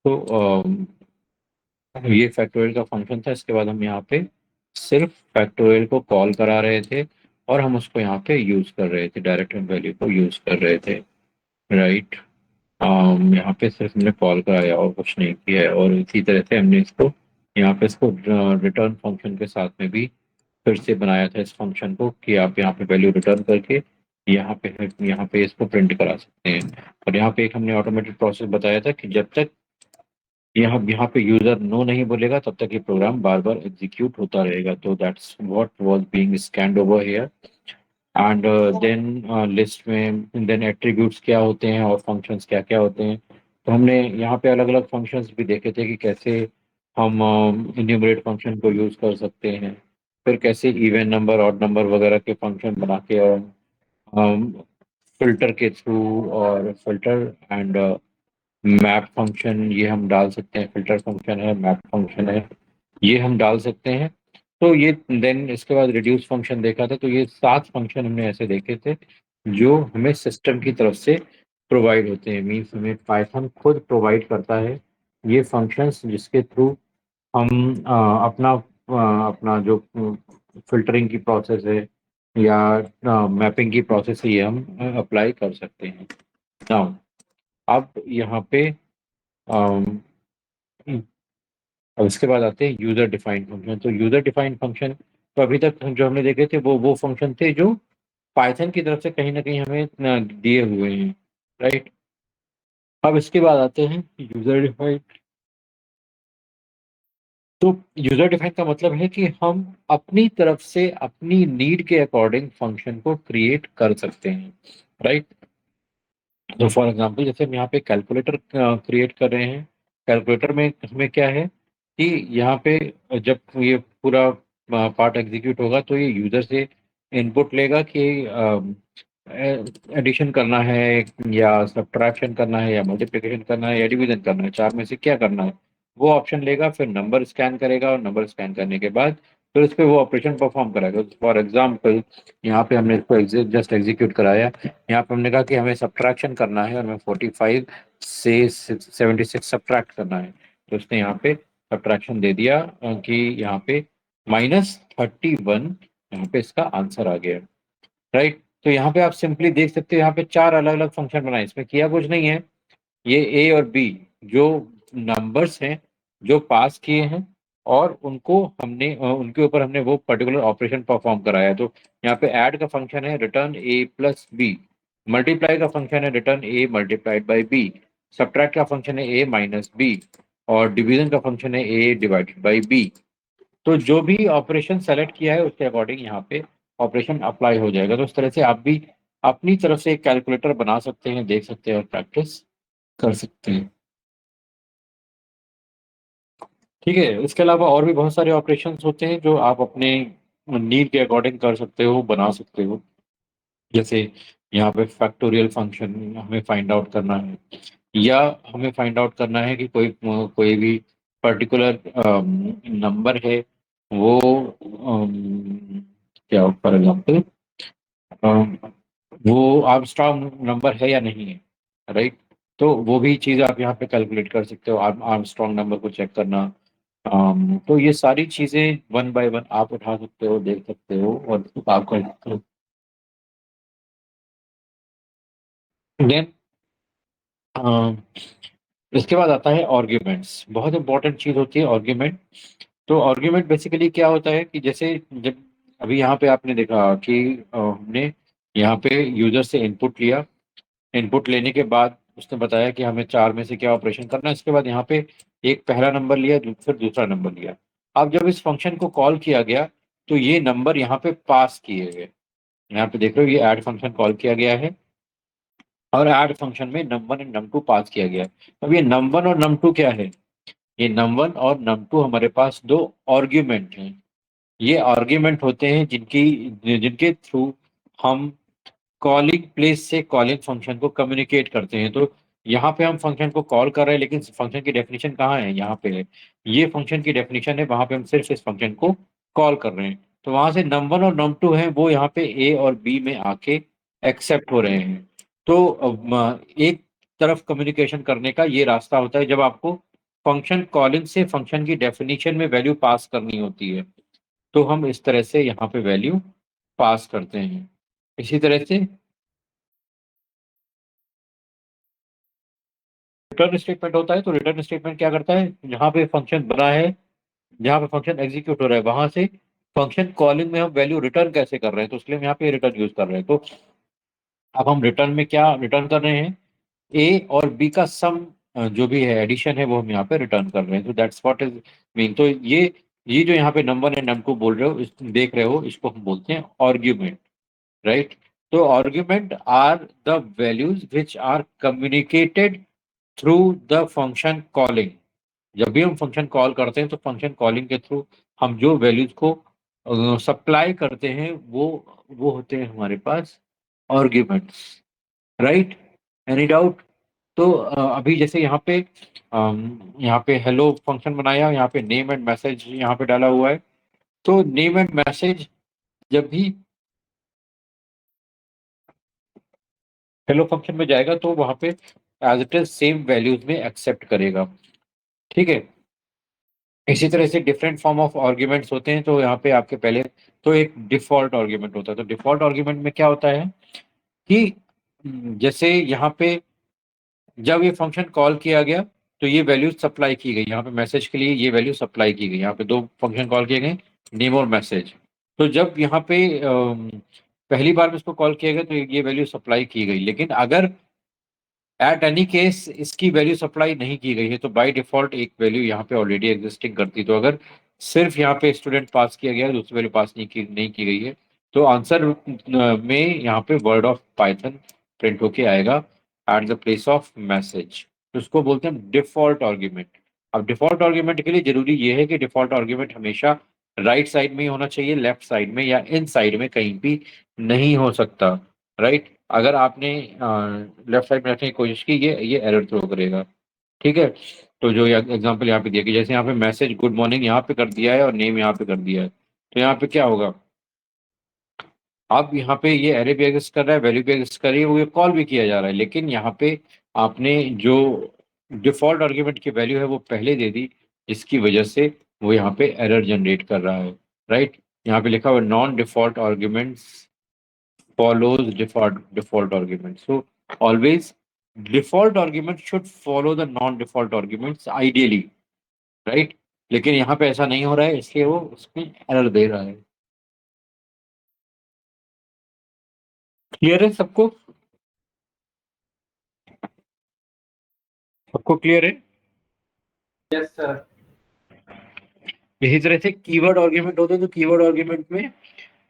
तो ये फैक्टोरियल का फंक्शन था। इसके बाद हम यहाँ पे सिर्फ फैक्टोरियल को कॉल करा रहे थे और हम उसको यहाँ पे यूज कर रहे थे, डायरेक्ट वैल्यू को यूज कर रहे थे, राइट। यहाँ पे सिर्फ हमने कॉल कराया और कुछ नहीं किया है। और इसी तरह से हमने इसको यहाँ पे इसको रिटर्न फंक्शन के साथ में भी फिर से बनाया था इस फंक्शन को, कि आप यहाँ पे वैल्यू रिटर्न करके यहाँ पे इसको प्रिंट करा सकते हैं। और यहाँ पे एक हमने ऑटोमेटेड प्रोसेस बताया था कि जब तक यहाँ पे यूजर नो नहीं बोलेगा तब तक ये प्रोग्राम बार बार एग्जीक्यूट होता रहेगा। तो that's what was being scanned over here. And then list में देन एट्रीब्यूट्स क्या होते हैं और फंक्शंस क्या क्या होते हैं। तो हमने यहाँ पे अलग अलग फंक्शंस भी देखे थे कि कैसे हम इन्यूमरेट फंक्शन को यूज कर सकते हैं, फिर कैसे इवन नंबर ऑड नंबर वगैरह के फंक्शन बना के, और फिल्टर के थ्रू, और फिल्टर एंड मैप फंक्शन ये हम डाल सकते हैं। फिल्टर फंक्शन है, मैप फंक्शन है, ये हम डाल सकते हैं। तो ये देन इसके बाद रिड्यूस फंक्शन देखा था। तो ये 7 फंक्शन हमने ऐसे देखे थे जो हमें सिस्टम की तरफ से प्रोवाइड होते हैं। मीन्स हमें पाइथन खुद प्रोवाइड करता है ये फंक्शंस, जिसके थ्रू हम अपना जो फिल्टरिंग की प्रोसेस है या मैपिंग की प्रोसेस है, ये हम अप्लाई कर सकते हैं। नाउ अब यहाँ पे अम, अब इसके बाद आते हैं यूजर डिफाइंड फंक्शन। तो यूजर डिफाइंड फंक्शन, तो अभी तक जो हमने देखे थे वो फंक्शन थे जो पाइथन की तरफ से कहीं ना कहीं हमें दिए हुए हैं, राइट। अब इसके बाद आते हैं यूजर डिफाइंड। तो यूजर डिफाइंड का मतलब है कि हम अपनी तरफ से अपनी नीड के अकॉर्डिंग फंक्शन को क्रिएट कर सकते हैं, राइट। तो फॉर एग्जांपल जैसे हम यहाँ पे कैलकुलेटर क्रिएट कर रहे हैं। कैलकुलेटर में हमें क्या है कि यहाँ पे जब ये पूरा पार्ट एग्जीक्यूट होगा तो ये यूजर से इनपुट लेगा कि एडिशन करना है या सब्ट्रैक्शन करना है या मल्टीप्लिकेशन करना है या डिवीजन करना है, चार में से क्या करना है वो ऑप्शन लेगा। फिर नंबर स्कैन करेगा और नंबर स्कैन करने के बाद फिर उस पर वो ऑपरेशन परफॉर्म कराएगा। फॉर एग्जाम्पल यहाँ पे हमने इसको जस्ट एग्जीक्यूट कराया। यहाँ पे हमने कहा कि हमें सब्ट्रैक्शन करना है और हमें 45 से 76 सब्ट्रैक्ट करना है। तो उसने यहाँ पे सब्ट्रैक्शन दे दिया कि यहाँ पे -31 यहाँ पे इसका आंसर आ गया, राइट। तो यहाँ पे आप सिंपली देख सकते हो, यहाँ पे 4 अलग अलग फंक्शन बनाए, इसमें किया कुछ नहीं है। ये ए और बी जो नंबर्स हैं जो पास किए हैं, और उनको हमने उनके ऊपर हमने वो पर्टिकुलर ऑपरेशन परफॉर्म कराया। तो यहाँ पे ऐड का फंक्शन है return A plus B, multiply का फंक्शन है return A multiplied by B, subtract का फंक्शन है ए माइनस बी, और डिवीजन का फंक्शन है ए डिवाइडेड बाई बी। तो जो भी ऑपरेशन सेलेक्ट किया है उसके अकॉर्डिंग यहाँ पे ऑपरेशन अप्लाई हो जाएगा। तो इस तरह से आप भी अपनी तरफ से एक कैलकुलेटर बना सकते हैं, देख सकते हैं और प्रैक्टिस कर सकते हैं। ठीक है, इसके अलावा और भी बहुत सारे ऑपरेशंस होते हैं जो आप अपने नीड के अकॉर्डिंग कर सकते हो, बना सकते हो। जैसे यहाँ पे फैक्टोरियल फंक्शन हमें फाइंड आउट करना है, या हमें फाइंड आउट करना है कि कोई कोई भी पर्टिकुलर नंबर है वो क्या फॉर एग्जाम्पल वो आर्मस्ट्रॉन्ग नंबर है या नहीं है, राइट। तो वो भी चीज़ आप यहाँ पे कैलकुलेट कर सकते हो, आर्मस्ट्रॉन्ग नंबर को चेक करना। तो ये सारी चीज़ें वन बाय वन आप उठा सकते हो, देख सकते हो और आप कर सकते हो। देन इसके बाद आता है आर्ग्यूमेंट्स। बहुत इंपॉर्टेंट चीज़ होती है आर्ग्यूमेंट। तो आर्ग्यूमेंट बेसिकली क्या होता है कि जैसे जब अभी यहाँ पे आपने देखा कि हमने यहाँ पे यूजर से इनपुट लिया। इनपुट लेने के बाद उसने बताया कि हमें 4 में से क्या ऑपरेशन करना है। इसके बाद यहाँ पे एक पहला नंबर लिया, फिर दूसरा नंबर लिया। अब जब इस फंक्शन को कॉल किया गया तो ये नंबर यहाँ पे पास किए गए। यहाँ पे देख रहे हो ये ऐड फंक्शन कॉल किया गया है और ऐड फंक्शन में नम1 एंड नम2 पास किया गया है। अब ये नम1 और नम2 क्या है? ये नम1 और नम2 हमारे पास दो आर्ग्यूमेंट हैं। ये आर्ग्यूमेंट होते हैं जिनकी जिनके थ्रू हम कॉलिंग प्लेस से कॉलिंग फंक्शन को कम्युनिकेट करते हैं। तो यहाँ पे हम फंक्शन को कॉल कर रहे हैं लेकिन फंक्शन की डेफिनेशन कहाँ है? यहाँ पे है। ये फंक्शन की डेफिनेशन है, वहां पे हम सिर्फ इस फंक्शन को कॉल कर रहे हैं। तो वहां से नम1 और नम2 है वो यहाँ पे ए और बी में आके एक्सेप्ट हो रहे हैं। तो एक तरफ कम्युनिकेशन करने का ये रास्ता होता है जब आपको फंक्शन कॉलिंग से फंक्शन की डेफिनेशन में वैल्यू पास करनी होती है, तो हम इस तरह से यहाँ पे वैल्यू पास करते हैं। इसी तरह से रिटर्न स्टेटमेंट होता है, तो रिटर्न स्टेटमेंट क्या करता है, जहाँ पे फंक्शन बना है, जहाँ पे फंक्शन एग्जीक्यूट हो रहा है, वहां से फंक्शन कॉलिंग में हम वैल्यू रिटर्न कैसे कर रहे हैं, तो इसलिए हम यहाँ पे रिटर्न यूज कर रहे हैं। तो अब हम रिटर्न में क्या रिटर्न कर रहे हैं, ए और बी का सम, जो भी है एडिशन है, वो हम यहाँ पे रिटर्न कर रहे हैं। तो दैट्स व्हाट इज मीन। तो ये जो यहाँ पे नंबर एंड नम2 बोल रहे हो, देख रहे हो, इसको हम बोलते हैं आर्ग्यूमेंट, राइट। तो argument are the values which are communicated through the function calling. जब भी हम फंक्शन कॉल करते हैं, तो फंक्शन कॉलिंग के थ्रू हम जो वैल्यूज को सप्लाई करते हैं, वो होते हैं हमारे पास आर्ग्यूमेंट्स, राइट। Any doubt? तो अभी जैसे यहाँ पे हेलो फंक्शन बनाया, यहाँ पे नेम एंड मैसेज यहाँ पे डाला हुआ है। तो नेम एंड मैसेज जब भी हेलो फंक्शन में जाएगा, तो वहां पे as it is same values में एक्सेप्ट करेगा, ठीक है। इसी तरह से डिफरेंट फॉर्म ऑफ आर्ग्यूमेंट्स होते हैं। तो यहाँ पे आपके पहले तो एक डिफॉल्ट आर्ग्यूमेंट होता है। तो डिफॉल्ट आर्ग्यूमेंट में क्या होता है कि जैसे यहाँ पे जब ये फंक्शन कॉल किया गया, तो ये वैल्यू सप्लाई की गई, यहाँ पे मैसेज के लिए ये वैल्यू सप्लाई की गई। यहाँ पे दो फंक्शन कॉल किए गए, नेम और मैसेज। तो जब यहाँ पे पहली बार में इसको कॉल किया गया, तो ये वैल्यू सप्लाई की गई। लेकिन अगर एट एनी केस इसकी वैल्यू सप्लाई नहीं की गई है, तो बाय डिफॉल्ट एक वैल्यू यहाँ पे ऑलरेडी एग्जिस्टिंग करती। तो अगर सिर्फ यहाँ पे स्टूडेंट पास किया गया है, दूसरी वैल्यू पास नहीं की गई है, तो आंसर में यहाँ पे वर्ड ऑफ पाइथन प्रिंट होके आएगा at the place of message. तो उसको बोलते हैं डिफॉल्ट आर्ग्यूमेंट। अब डिफॉल्ट आर्ग्यूमेंट के लिए जरूरी ये है कि डिफॉल्ट आर्ग्यूमेंट हमेशा राइट साइड में ही होना चाहिए, लेफ्ट साइड में या इन साइड में कहीं भी नहीं हो सकता, राइट। अगर आपने लेफ्ट साइड में रखने की कोशिश की, ये एरर थ्रो करेगा, ठीक है। तो जो एग्जांपल यहाँ पे दिया कि जैसे यहाँ पे मैसेज गुड मॉर्निंग यहाँ पे कर दिया है और नेम यहाँ पे कर दिया है, तो यहाँ पे क्या होगा, अब यहाँ पे ये एरे भी एग्जिस्ट कर रहा है, वैल्यू भी एग्जिस्ट कर रही है, वो ये कॉल भी किया जा रहा है, लेकिन यहाँ पे आपने जो डिफॉल्ट आर्ग्यूमेंट की वैल्यू है वो पहले दे दी, जिसकी वजह से वो यहाँ पे एरर जनरेट कर रहा है, राइट। यहाँ पे लिखा हुआ non default arguments follows default argument. So always default argument should follow the non-default arguments ideally, right? लेकिन यहाँ पे ऐसा नहीं हो रहा है, इसलिए वो उसमें एरर दे रहा है। क्लियर है सबको? सबको क्लियर है? Yes sir. इसी तरह से कीवर्ड आर्ग्यूमेंट होते हैं। तो कीवर्ड आर्ग्यूमेंट में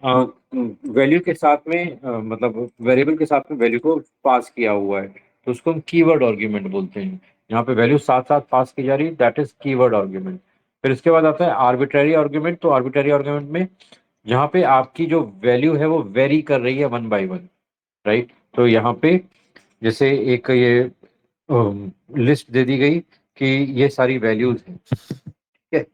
वैल्यू के साथ में मतलब वेरिएबल के साथ में वैल्यू को पास किया हुआ है, तो उसको हम कीवर्ड आर्ग्यूमेंट बोलते हैं। यहाँ पे वैल्यू साथ साथ पास की जा रही है, दैट इज कीवर्ड आर्ग्यूमेंट। फिर इसके बाद आता है आर्बिट्ररी आर्ग्यूमेंट। तो आर्बिट्ररी आर्ग्यूमेंट में जहाँ पे आपकी जो वैल्यू है वो वेरी कर रही है वन बाय वन, राइट। तो यहाँ पे जैसे एक ये लिस्ट दे दी गई कि ये सारी वैल्यूज हैं, ठीक है।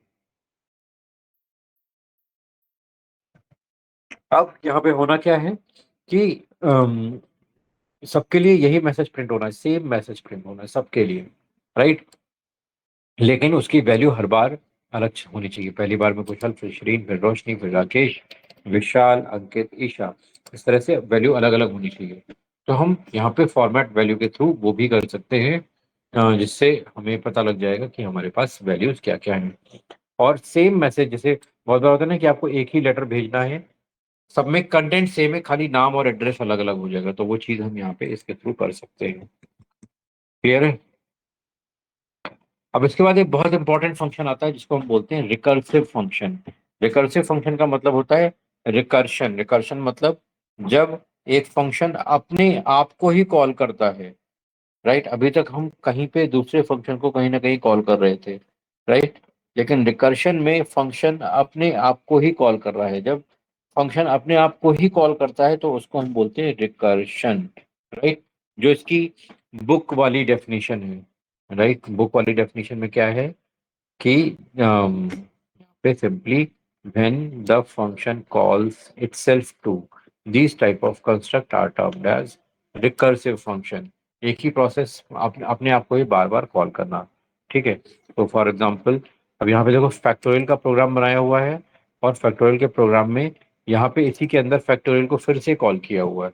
अब यहाँ पे होना क्या है कि सबके लिए यही मैसेज प्रिंट होना है, सेम मैसेज प्रिंट होना है सबके लिए, राइट। लेकिन उसकी वैल्यू हर बार अलग होनी चाहिए। पहली बार में कुशल, फिर श्रीन, फिर रोशनी, फिर राकेश, विशाल, अंकित, ईशा, इस तरह से वैल्यू अलग अलग होनी चाहिए। तो हम यहाँ पे फॉर्मेट वैल्यू के थ्रू वो भी कर सकते हैं, जिससे हमें पता लग जाएगा कि हमारे पास वैल्यूज क्या क्या हैं। और सेम मैसेज, जैसे बहुत बार होता है ना कि आपको एक ही लेटर भेजना है, सब में कंटेंट सेम है, खाली नाम और एड्रेस अलग अलग हो जाएगा, तो वो चीज़ हम यहाँ पे इसके थ्रू कर सकते हैं। क्लियर है? अब इसके बाद एक बहुत इंपॉर्टेंट फंक्शन आता है, जिसको हम बोलते हैं रिकर्सिव फंक्शन। रिकर्सिव फंक्शन का मतलब होता है रिकर्शन। रिकर्शन मतलब जब एक फंक्शन अपने आप को ही कॉल करता है, राइट। अभी तक हम कहीं पे दूसरे फंक्शन को कहीं ना कहीं कॉल कर रहे थे, राइट। लेकिन रिकर्शन में फंक्शन अपने आप को ही कॉल कर रहा है। जब फंक्शन अपने आप को ही कॉल करता है, तो उसको हम बोलते हैं रिकर्शन, राइट। जो इसकी बुक वाली डेफिनेशन है, राइट। बुक वाली डेफिनेशन में क्या है कि पे simply when the function calls itself to these type of construct are termed as recursive function। एक ही प्रोसेस अपने आप को ही बार बार कॉल करना, ठीक है। तो फॉर एग्जांपल अब यहाँ पे देखो फैक्टोरियल का प्रोग्राम बनाया हुआ है, और फैक्टोरियल के प्रोग्राम में यहाँ पे इसी के अंदर फैक्टोरियल को फिर से कॉल किया हुआ है।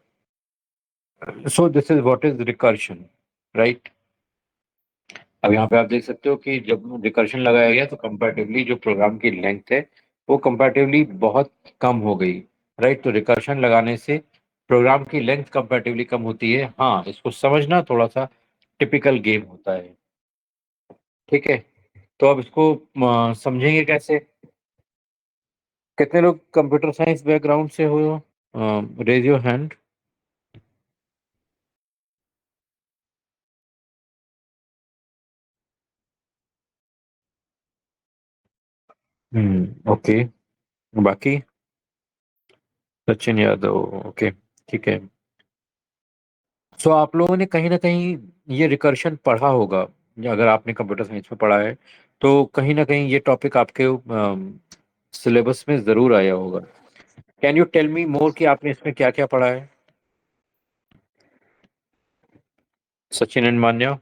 So this is what is recursion, right. अब यहाँ पे आप देख सकते हो कि जब रिकर्शन लगाया गया तो कंपैरेटिवली जो प्रोग्राम की लेंथ है वो कंपैरेटिवली बहुत कम हो गई, राइट। तो रिकर्शन लगाने से प्रोग्राम की लेंथ कंपैरेटिवली कम होती है। हाँ, इसको समझना थोड़ा सा टिपिकल गेम होता है, ठीक है। तो अब इसको समझेंगे कैसे। कितने लोग कंप्यूटर साइंस बैकग्राउंड से हो? Raise your hand. ओके। बाकी? सचिन यादव, ओके, ठीक है। सो आप लोगों ने कहीं ना कहीं ये रिकर्शन पढ़ा होगा, या अगर आपने कंप्यूटर साइंस में पढ़ा है तो कहीं ना कहीं ये टॉपिक आपके सिलेबस में जरूर आया होगा। कैन यू टेल मी मोर कि आपने इसमें क्या क्या पढ़ा है? Sachin and Manya.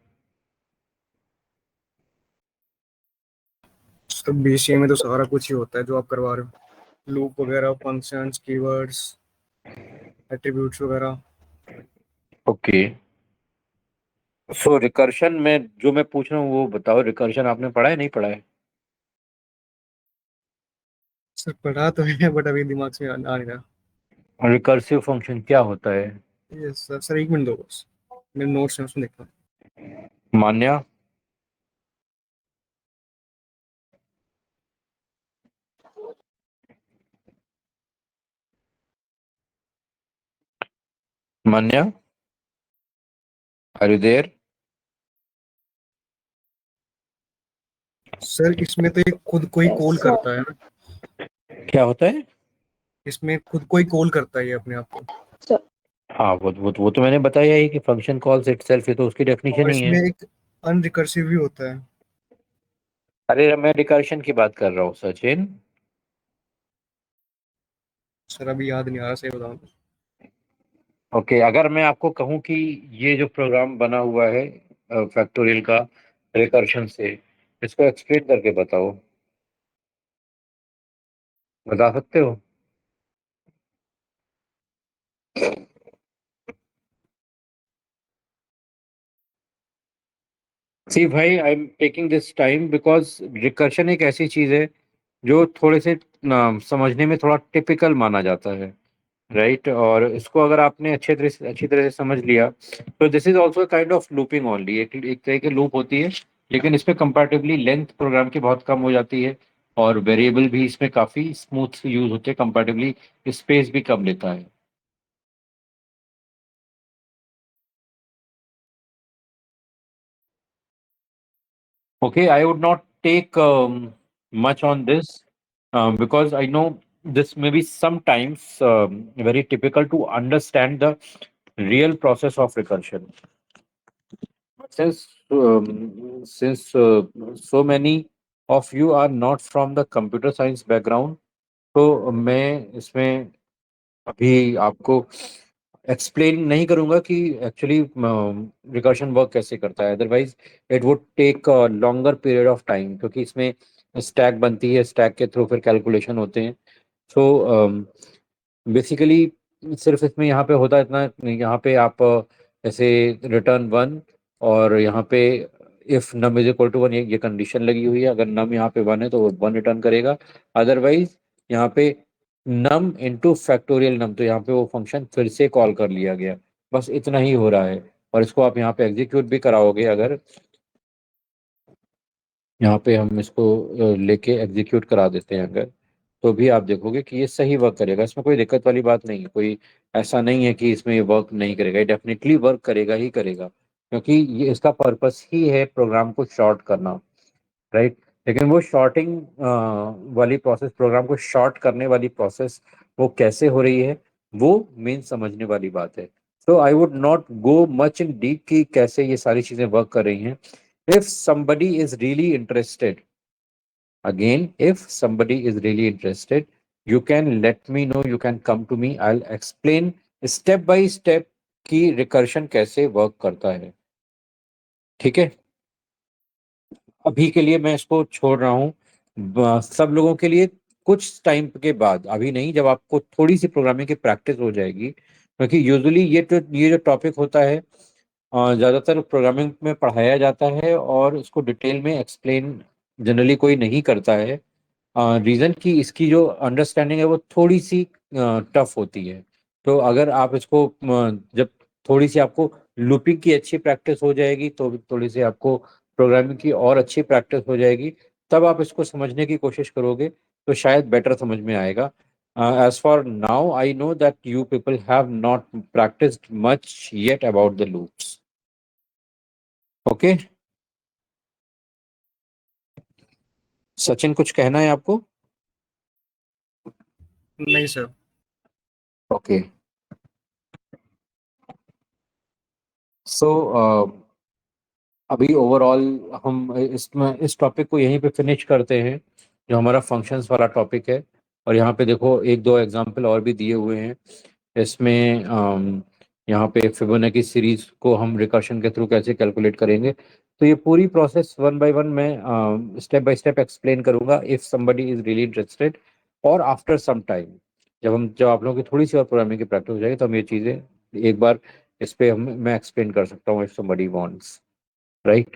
Sir BCA में तो सारा कुछ ही होता है जो आप करवा रहे हो, लूप वगैरह, फंक्शंस, कीवर्ड्स, एट्रीब्यूट्स वगैरह। ओके। सो रिकर्शन में जो मैं पूछ रहा हूँ वो बताओ, रिकर्शन आपने पढ़ा है नहीं पढ़ा है? सर पढ़ा तो है बट अभी दिमाग से आ नहीं रहा। रिकर्सिव फंक्शन क्या होता है? ये सर एक मिनट दो बस, मेरे नोट्स हैं उसमें देखता हूँ। मान्या। मान्या, आर यू देयर? सर इसमें तो ये खुद को ही कॉल करता है ना, क्या होता है? इसमें खुद को ही कॉल करता है ये अपने आप को। हाँ, वो तो मैंने बताया ही कि फंक्शन कॉल्स इटसेल्फ, ये तो उसकी डेफिनेशन और ही है। इसमें एक अनरिकर्सिव भी होता है। अरे मैं रिकर्शन की बात कर रहा हूँ सचिन। सर अभी याद नहीं आ रहा, सही बताऊं तो। ओके, अगर मैं आपको कहूँ कि ये जो प्रोग्राम बना हुआ है फैक्टोरियल का रिकर्शन से, इसको एक्सप्लेन करके बताओ, बता सकते हो? सी भाई, I am taking this time because recursion एक ऐसी चीज है जो थोड़े से समझने में थोड़ा टिपिकल माना जाता है, राइट। और इसको अगर आपने अच्छी तरह से समझ लिया तो this is also kind of looping only, एक तरह की लूप होती है। लेकिन इसमें कंपैरेटिवली लेंथ प्रोग्राम की बहुत कम हो जाती है, और वेरिएबल भी इसमें काफी स्मूथ यूज होते हैं, कंपैरेटिवली स्पेस भी कम लेता है। Okay, I would not take much on this because I know this may be sometimes very typical to understand the real process of recursion. Since so many of you are not from the computer science background, तो मैं इसमें अभी आपको explain नहीं करूंगा कि actually recursion work कैसे करता है, otherwise it would take longer period of time, क्योंकि इसमें स्टैक बनती है, स्टैक के थ्रू फिर कैलकुलेशन होते हैं। सो बेसिकली सिर्फ इसमें यहाँ पे होता है इतना, यहाँ पे आप ऐसे रिटर्न वन, और यहाँ पे if num is equal to one, ये कंडीशन लगी हुई है, अगर नम यहाँ पे वन है तो वो वन रिटर्न करेगा। अदरवाइज यहाँ पे नम इंटू फैक्टोरियल नम, तो यहाँ पे वो फंक्शन फिर से कॉल कर लिया गया, बस इतना ही हो रहा है। और इसको आप यहाँ पे एग्जीक्यूट भी कराओगे, अगर यहाँ पे हम इसको लेके एग्जीक्यूट करा देते हैं अगर, तो भी आप देखोगे कि ये सही वर्क करेगा, इसमें कोई दिक्कत वाली बात नहीं है। कोई ऐसा नहीं है कि इसमें ये वर्क नहीं करेगा, ये डेफिनेटली वर्क करेगा ही करेगा, क्योंकि ये इसका पर्पस ही है प्रोग्राम को शॉर्ट करना, राइट। लेकिन वो शॉर्टिंग वाली प्रोसेस, प्रोग्राम को शॉर्ट करने वाली प्रोसेस, वो कैसे हो रही है, वो मेन समझने वाली बात है। So I would not go much in deep कि कैसे ये सारी चीजें वर्क कर रही हैं। If somebody is really interested, again, if somebody is really interested, you can let me know, you can come to me, I'll explain step by step कि recursion कैसे वर्क करता है, ठीक है। अभी के लिए मैं इसको छोड़ रहा हूँ, सब लोगों के लिए कुछ टाइम के बाद, अभी नहीं, जब आपको थोड़ी सी प्रोग्रामिंग की प्रैक्टिस हो जाएगी, क्योंकि यूजुअली ये जो टॉपिक होता है ज़्यादातर प्रोग्रामिंग में पढ़ाया जाता है और उसको डिटेल में एक्सप्लेन जनरली कोई नहीं करता है। रीज़न कि इसकी जो अंडरस्टैंडिंग है वो थोड़ी सी टफ होती है। तो अगर आप इसको जब थोड़ी सी आपको लूपिंग की अच्छी प्रैक्टिस हो जाएगी, तो थोड़ी सी आपको प्रोग्रामिंग की और अच्छी प्रैक्टिस हो जाएगी, तब आप इसको समझने की कोशिश करोगे तो शायद बेटर समझ में आएगा। As for now I know that you people have not practised much yet about the loops. Okay, Sachin कुछ कहना है आपको? नहीं सर। ओके, सो अभी ओवरऑल हम इसमें इस टॉपिक को यहीं पे फिनिश करते हैं, जो हमारा फंक्शंस वाला टॉपिक है। और यहाँ पे देखो एक दो एग्जांपल और भी दिए हुए हैं इसमें। यहाँ पे फिबोनाची सीरीज को हम रिकर्शन के थ्रू कैसे कैलकुलेट करेंगे, तो ये पूरी प्रोसेस वन बाय वन मैं स्टेप बाय स्टेप एक्सप्लेन करूंगा if somebody is really interested. और आफ्टर सम टाइम, जब आप लोगों की थोड़ी सी और प्रोग्रामिंग की प्रैक्टिस हो जाएगी, तो हम ये चीज़ें एक बार इस पे हम मैं एक्सप्लेन कर सकता हूँ if somebody wants, right?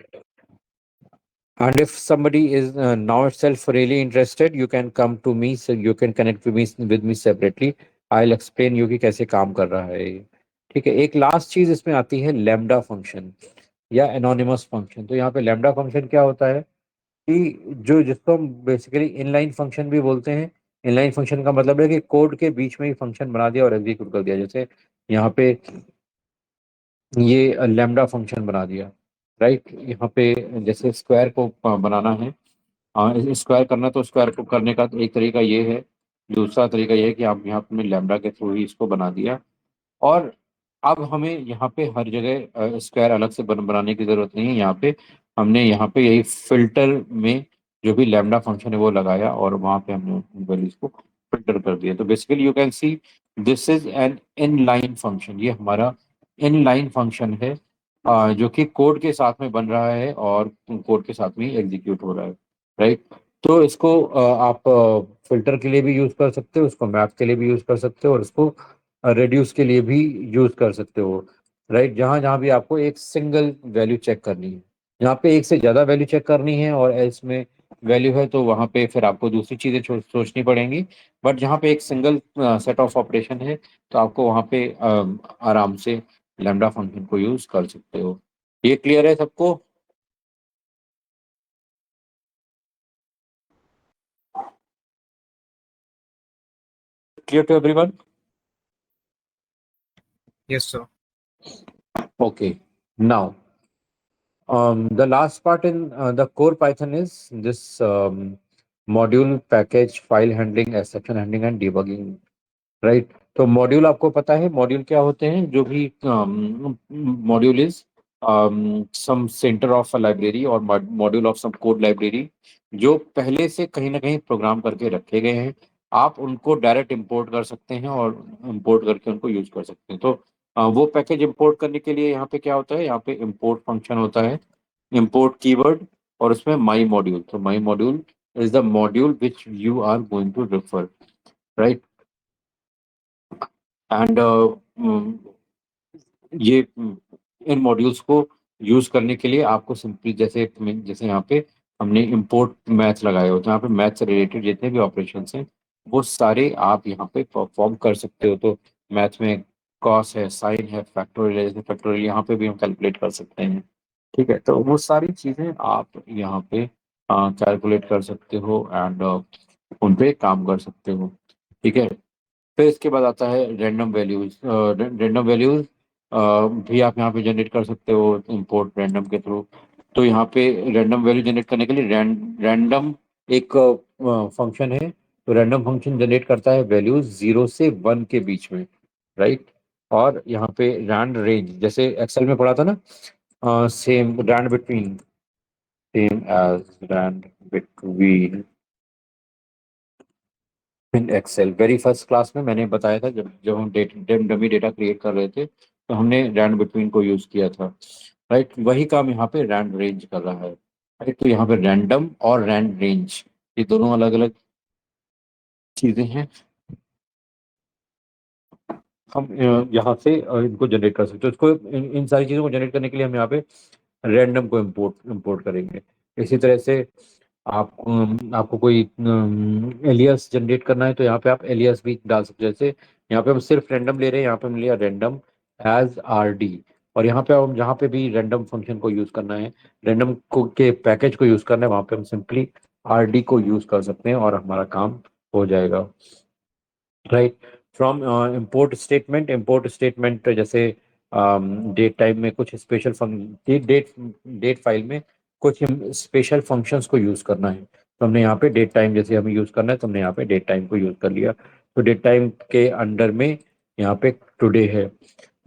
And if somebody is now itself really interested, you can come to me, so you can connect with me separately. I'll explain you कि कैसे काम कर रहा है ये। ठीक है, एक लास्ट चीज इसमें आती है लैम्डा फंक्शन या एनोनिमस फंक्शन। तो यहाँ पे लैम्डा फंक्शन क्या होता है कि जो जिसको हम बेसिकली इनलाइन फंक्शन भी बोलते हैं। इनलाइन फंक्शन का मतलब है कि कोड के बीच में ही फंक्शन बना दिया और एग्जीक्यूट कर दिया, जैसे यहाँ पे ये लैम्डा फंक्शन बना दिया, राइट? यहाँ पे जैसे स्क्वायर को बनाना है, स्क्वायर करना, तो स्क्वायर को करने का एक तरीका ये है। दूसरा तरीका ये है कि आप यहाँ पे लैम्डा के थ्रू ही इसको बना दिया। और अब हमें यहाँ पे हर जगह स्क्वायर अलग से बनाने की जरूरत नहीं है। यहाँ पे हमने यहाँ पे यही फिल्टर में जो भी लैम्डा फंक्शन है वो लगाया और वहाँ पे हमने वैल्यूज को फिल्टर कर दिया। तो basically you can see this is an inline function. ये हमारा इनलाइन फंक्शन है जो कि कोड के साथ में बन रहा है और कोड के साथ में एग्जीक्यूट हो रहा है, राइट? तो इसको आप फिल्टर के लिए भी यूज कर सकते हो, इसको मैथ के लिए भी यूज कर सकते हो, और इसको रेड्यूस के लिए भी यूज कर सकते हो, राइट? जहां जहां भी आपको एक सिंगल वैल्यू चेक करनी है, जहाँ पे एक से ज्यादा वैल्यू चेक करनी है और एल्स में वैल्यू है, तो वहां पे फिर आपको दूसरी चीजें सोचनी पड़ेंगी। बट जहाँ पे एक सिंगल सेट ऑफ ऑपरेशन है, तो आपको वहां पे आराम से लैम्डा फंक्शन को यूज कर सकते हो। ये क्लियर है सबको? Clear to everyone? Yes sir. Okay, now the last part in the core Python is this module package file handling, exception handling and debugging, right? तो मॉड्यूल आपको पता है मॉड्यूल क्या होते हैं? जो भी module is some centre of a library और module of some code library, जो पहले से कहीं ना कहीं प्रोग्राम करके रखे गए हैं। आप उनको डायरेक्ट इंपोर्ट कर सकते हैं और इंपोर्ट करके उनको यूज कर सकते हैं। तो वो पैकेज इंपोर्ट करने के लिए यहाँ पे क्या होता है, यहाँ पे इंपोर्ट फंक्शन होता है, इंपोर्ट कीवर्ड, और उसमें माई मॉड्यूल। तो my module is the module which you are going to refer, right? And ये इन मॉड्यूल्स को यूज करने के लिए आपको सिंपली जैसे जैसे यहाँ पे हमने इंपोर्ट मैथ्स लगाए हो, तो यहाँ पे मैथ्स से रिलेटेड जितने भी ऑपरेशंस हैं वो सारे आप यहाँ पे परफॉर्म कर सकते हो। तो मैथ्स में कॉस है, साइन है, फैक्टोरियल है, जैसे फैक्टोरियल यहाँ पे भी हम कैलकुलेट कर सकते हैं। ठीक है, तो वो सारी चीजें आप यहाँ पे कैलकुलेट कर सकते हो एंड उन पे काम कर सकते हो। ठीक है, फिर इसके बाद आता है रैंडम वैल्यूज। रैंडम वैल्यूज भी आप यहाँ पे जनरेट कर सकते हो इंपोर्ट रैंडम के थ्रू। तो यहाँ पे रैंडम वैल्यू जनरेट करने के लिए रैंडम एक फंक्शन है। तो रैंडम फंक्शन जनरेट करता है वैल्यूज 0 से 1 के बीच में, राइट? और यहाँ पे रैंड रेंज, जैसे एक्सेल में पढ़ा था ना, same rand between, same as rand between in Excel. Very first class में मैंने बताया था, जब जब हम डमी डेटा क्रिएट कर रहे थे, तो हमने रैंड बिटवीन को यूज किया था, राइट? वही काम यहाँ पे रैंड रेंज कर रहा है। राइट। तो यहाँ पे रैंडम और रैंड रेंज, ये दोनों अलग अलग चीजें हैं। हम यहाँ से इनको जनरेट कर सकते हैं। इसको इन सारी चीज़ों को जनरेट करने के लिए हम यहाँ पे रैंडम को इम्पोर्ट इम्पोर्ट करेंगे। इसी तरह से आपको कोई एलियास जनरेट करना है तो यहाँ पे आप एलियास भी डाल सकते हैं। जैसे यहाँ पे हम सिर्फ रैंडम ले रहे हैं, यहाँ पे हम लिया रैंडम एज आर डी। और यहाँ पे हम जहाँ पे भी रैंडम फंक्शन को यूज करना है, रैंडम को के पैकेज को यूज करना है, वहाँ पे हम सिंपली आर डी को यूज कर सकते हैं और हमारा काम हो जाएगा। राइट। फ्रॉम इंपोर्ट स्टेटमेंट जैसे डेट टाइम में कुछ स्पेशल डेट डेट फाइल में कुछ स्पेशल फंक्शंस को यूज करना है, तो हमने यहाँ पे डेट टाइम जैसे हमें यूज करना है तो हमने यहाँ पे डेट टाइम को यूज कर लिया। तो डेट टाइम के अंडर में यहाँ पे टुडे है।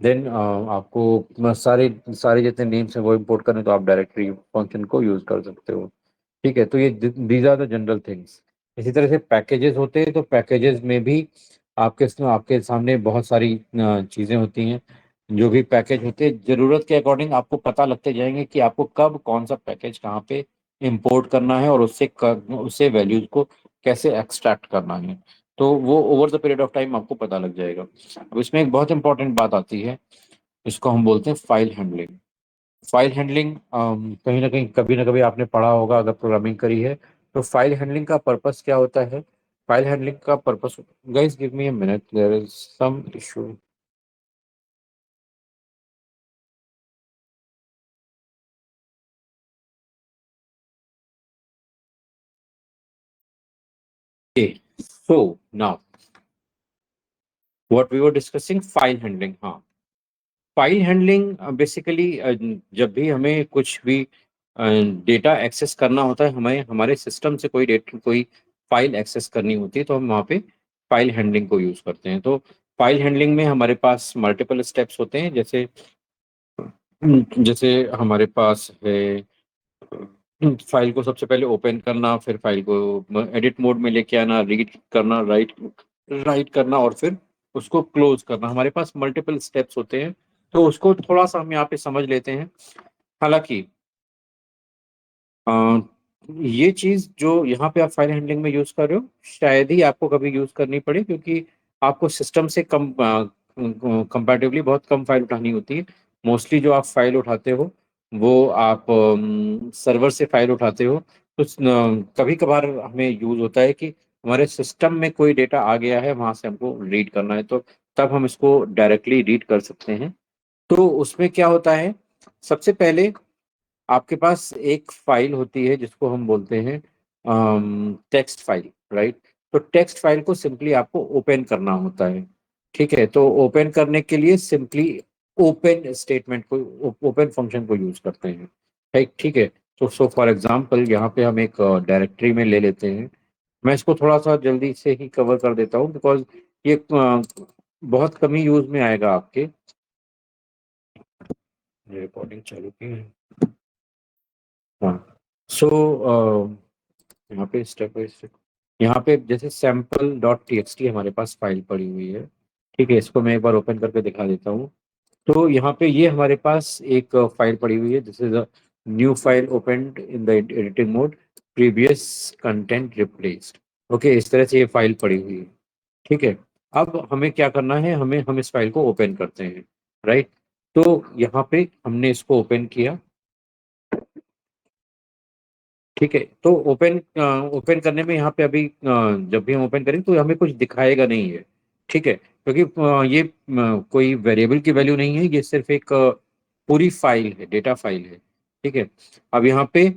देन आपको सारे सारे जितने नेम्स हैं वो इंपोर्ट करने, तो आप डायरेक्टरी फंक्शन को यूज कर सकते हो। ठीक है। तो ये these are the general things. इसी तरह से पैकेजेस होते हैं, तो पैकेजेस में भी आपके सामने बहुत सारी चीजें होती हैं। जो भी पैकेज होते हैं, जरूरत के अकॉर्डिंग आपको पता लगते जाएंगे कि आपको कब कौन सा पैकेज कहाँ पे इंपोर्ट करना है और उससे वैल्यूज को कैसे एक्सट्रैक्ट करना है। तो वो over the period of time आपको पता लग जाएगा। अब इसमें एक बहुत इंपॉर्टेंट बात आती है, इसको हम बोलते हैं फाइल हैंडलिंग। फाइल हैंडलिंग कहीं ना कहीं कभी ना कभी आपने पढ़ा होगा अगर प्रोग्रामिंग करी है। तो फाइल हैंडलिंग का पर्पस क्या होता है? फाइल हैंडलिंग का purpose, guys give me a minute, there is some issue. Okay, so now what we were discussing, file handling. हाँ, फाइल हैंडलिंग बेसिकली जब भी हमें कुछ भी डेटा एक्सेस करना होता है, हमें हमारे सिस्टम से कोई फाइल एक्सेस करनी होती है, तो हम वहाँ पे फाइल हैंडलिंग को यूज करते हैं। तो फाइल हैंडलिंग में हमारे पास मल्टीपल स्टेप्स होते हैं। जैसे जैसे हमारे पास है फाइल को सबसे पहले ओपन करना, फिर फाइल को एडिट मोड में लेके आना, रीड करना, राइट राइट करना, और फिर उसको क्लोज करना। हमारे पास मल्टीपल स्टेप्स होते हैं, तो उसको थोड़ा सा हम यहाँ पे समझ लेते हैं। हालांकि अ, ये चीज जो यहाँ पे आप फाइल हैंडलिंग में यूज कर रहे हो, शायद ही आपको कभी यूज करनी पड़े, क्योंकि आपको सिस्टम से कम कंपैरेटिवली बहुत कम फाइल उठानी होती है। मोस्टली जो आप फाइल उठाते हो वो आप सर्वर से फाइल उठाते हो। तो कभी कभार हमें यूज होता है कि हमारे सिस्टम में कोई डेटा आ गया है, वहां से हमको रीड करना है, तो तब हम इसको डायरेक्टली रीड कर सकते हैं। तो उसमें क्या होता है, सबसे पहले आपके पास एक फाइल होती है जिसको हम बोलते हैं टेक्स्ट फाइल, राइट। तो टेक्स्ट फाइल को सिंपली आपको ओपन करना होता है। ठीक है। तो ओपन करने के लिए सिंपली ओपन स्टेटमेंट को, ओपन फंक्शन को यूज करते हैं। ठीक ठीक है। तो सो फॉर एग्जांपल यहाँ पे हम एक डायरेक्टरी में ले लेते हैं। मैं इसको थोड़ा सा जल्दी से ही कवर कर देता हूँ, बिकॉज ये बहुत कम ही यूज में आएगा आपके। रिकॉर्डिंग चालू की है। हाँ। सो यहाँ पे स्टेप बाय स्टेप, यहाँ पे जैसे sample dot t x T हमारे पास फाइल पड़ी हुई है। ठीक है। इसको मैं एक बार ओपन करके दिखा देता हूँ। तो यहाँ पे ये हमारे पास एक फाइल पड़ी हुई है, this is a new file opened in the editing mode, previous content replaced. Okay, इस तरह से ये फाइल पड़ी हुई है। ठीक है। अब हमें क्या करना है, हम इस फाइल को ओपन करते हैं, राइट। तो यहाँ पे हमने इसको ओपन किया। ठीक है। तो ओपन करने में यहाँ पे अभी जब भी हम ओपन करेंगे तो हमें कुछ दिखाएगा नहीं है। ठीक है, क्योंकि ये कोई वेरिएबल की वैल्यू नहीं है, ये सिर्फ एक पूरी फाइल है, डेटा फाइल है। ठीक है। अब यहाँ पे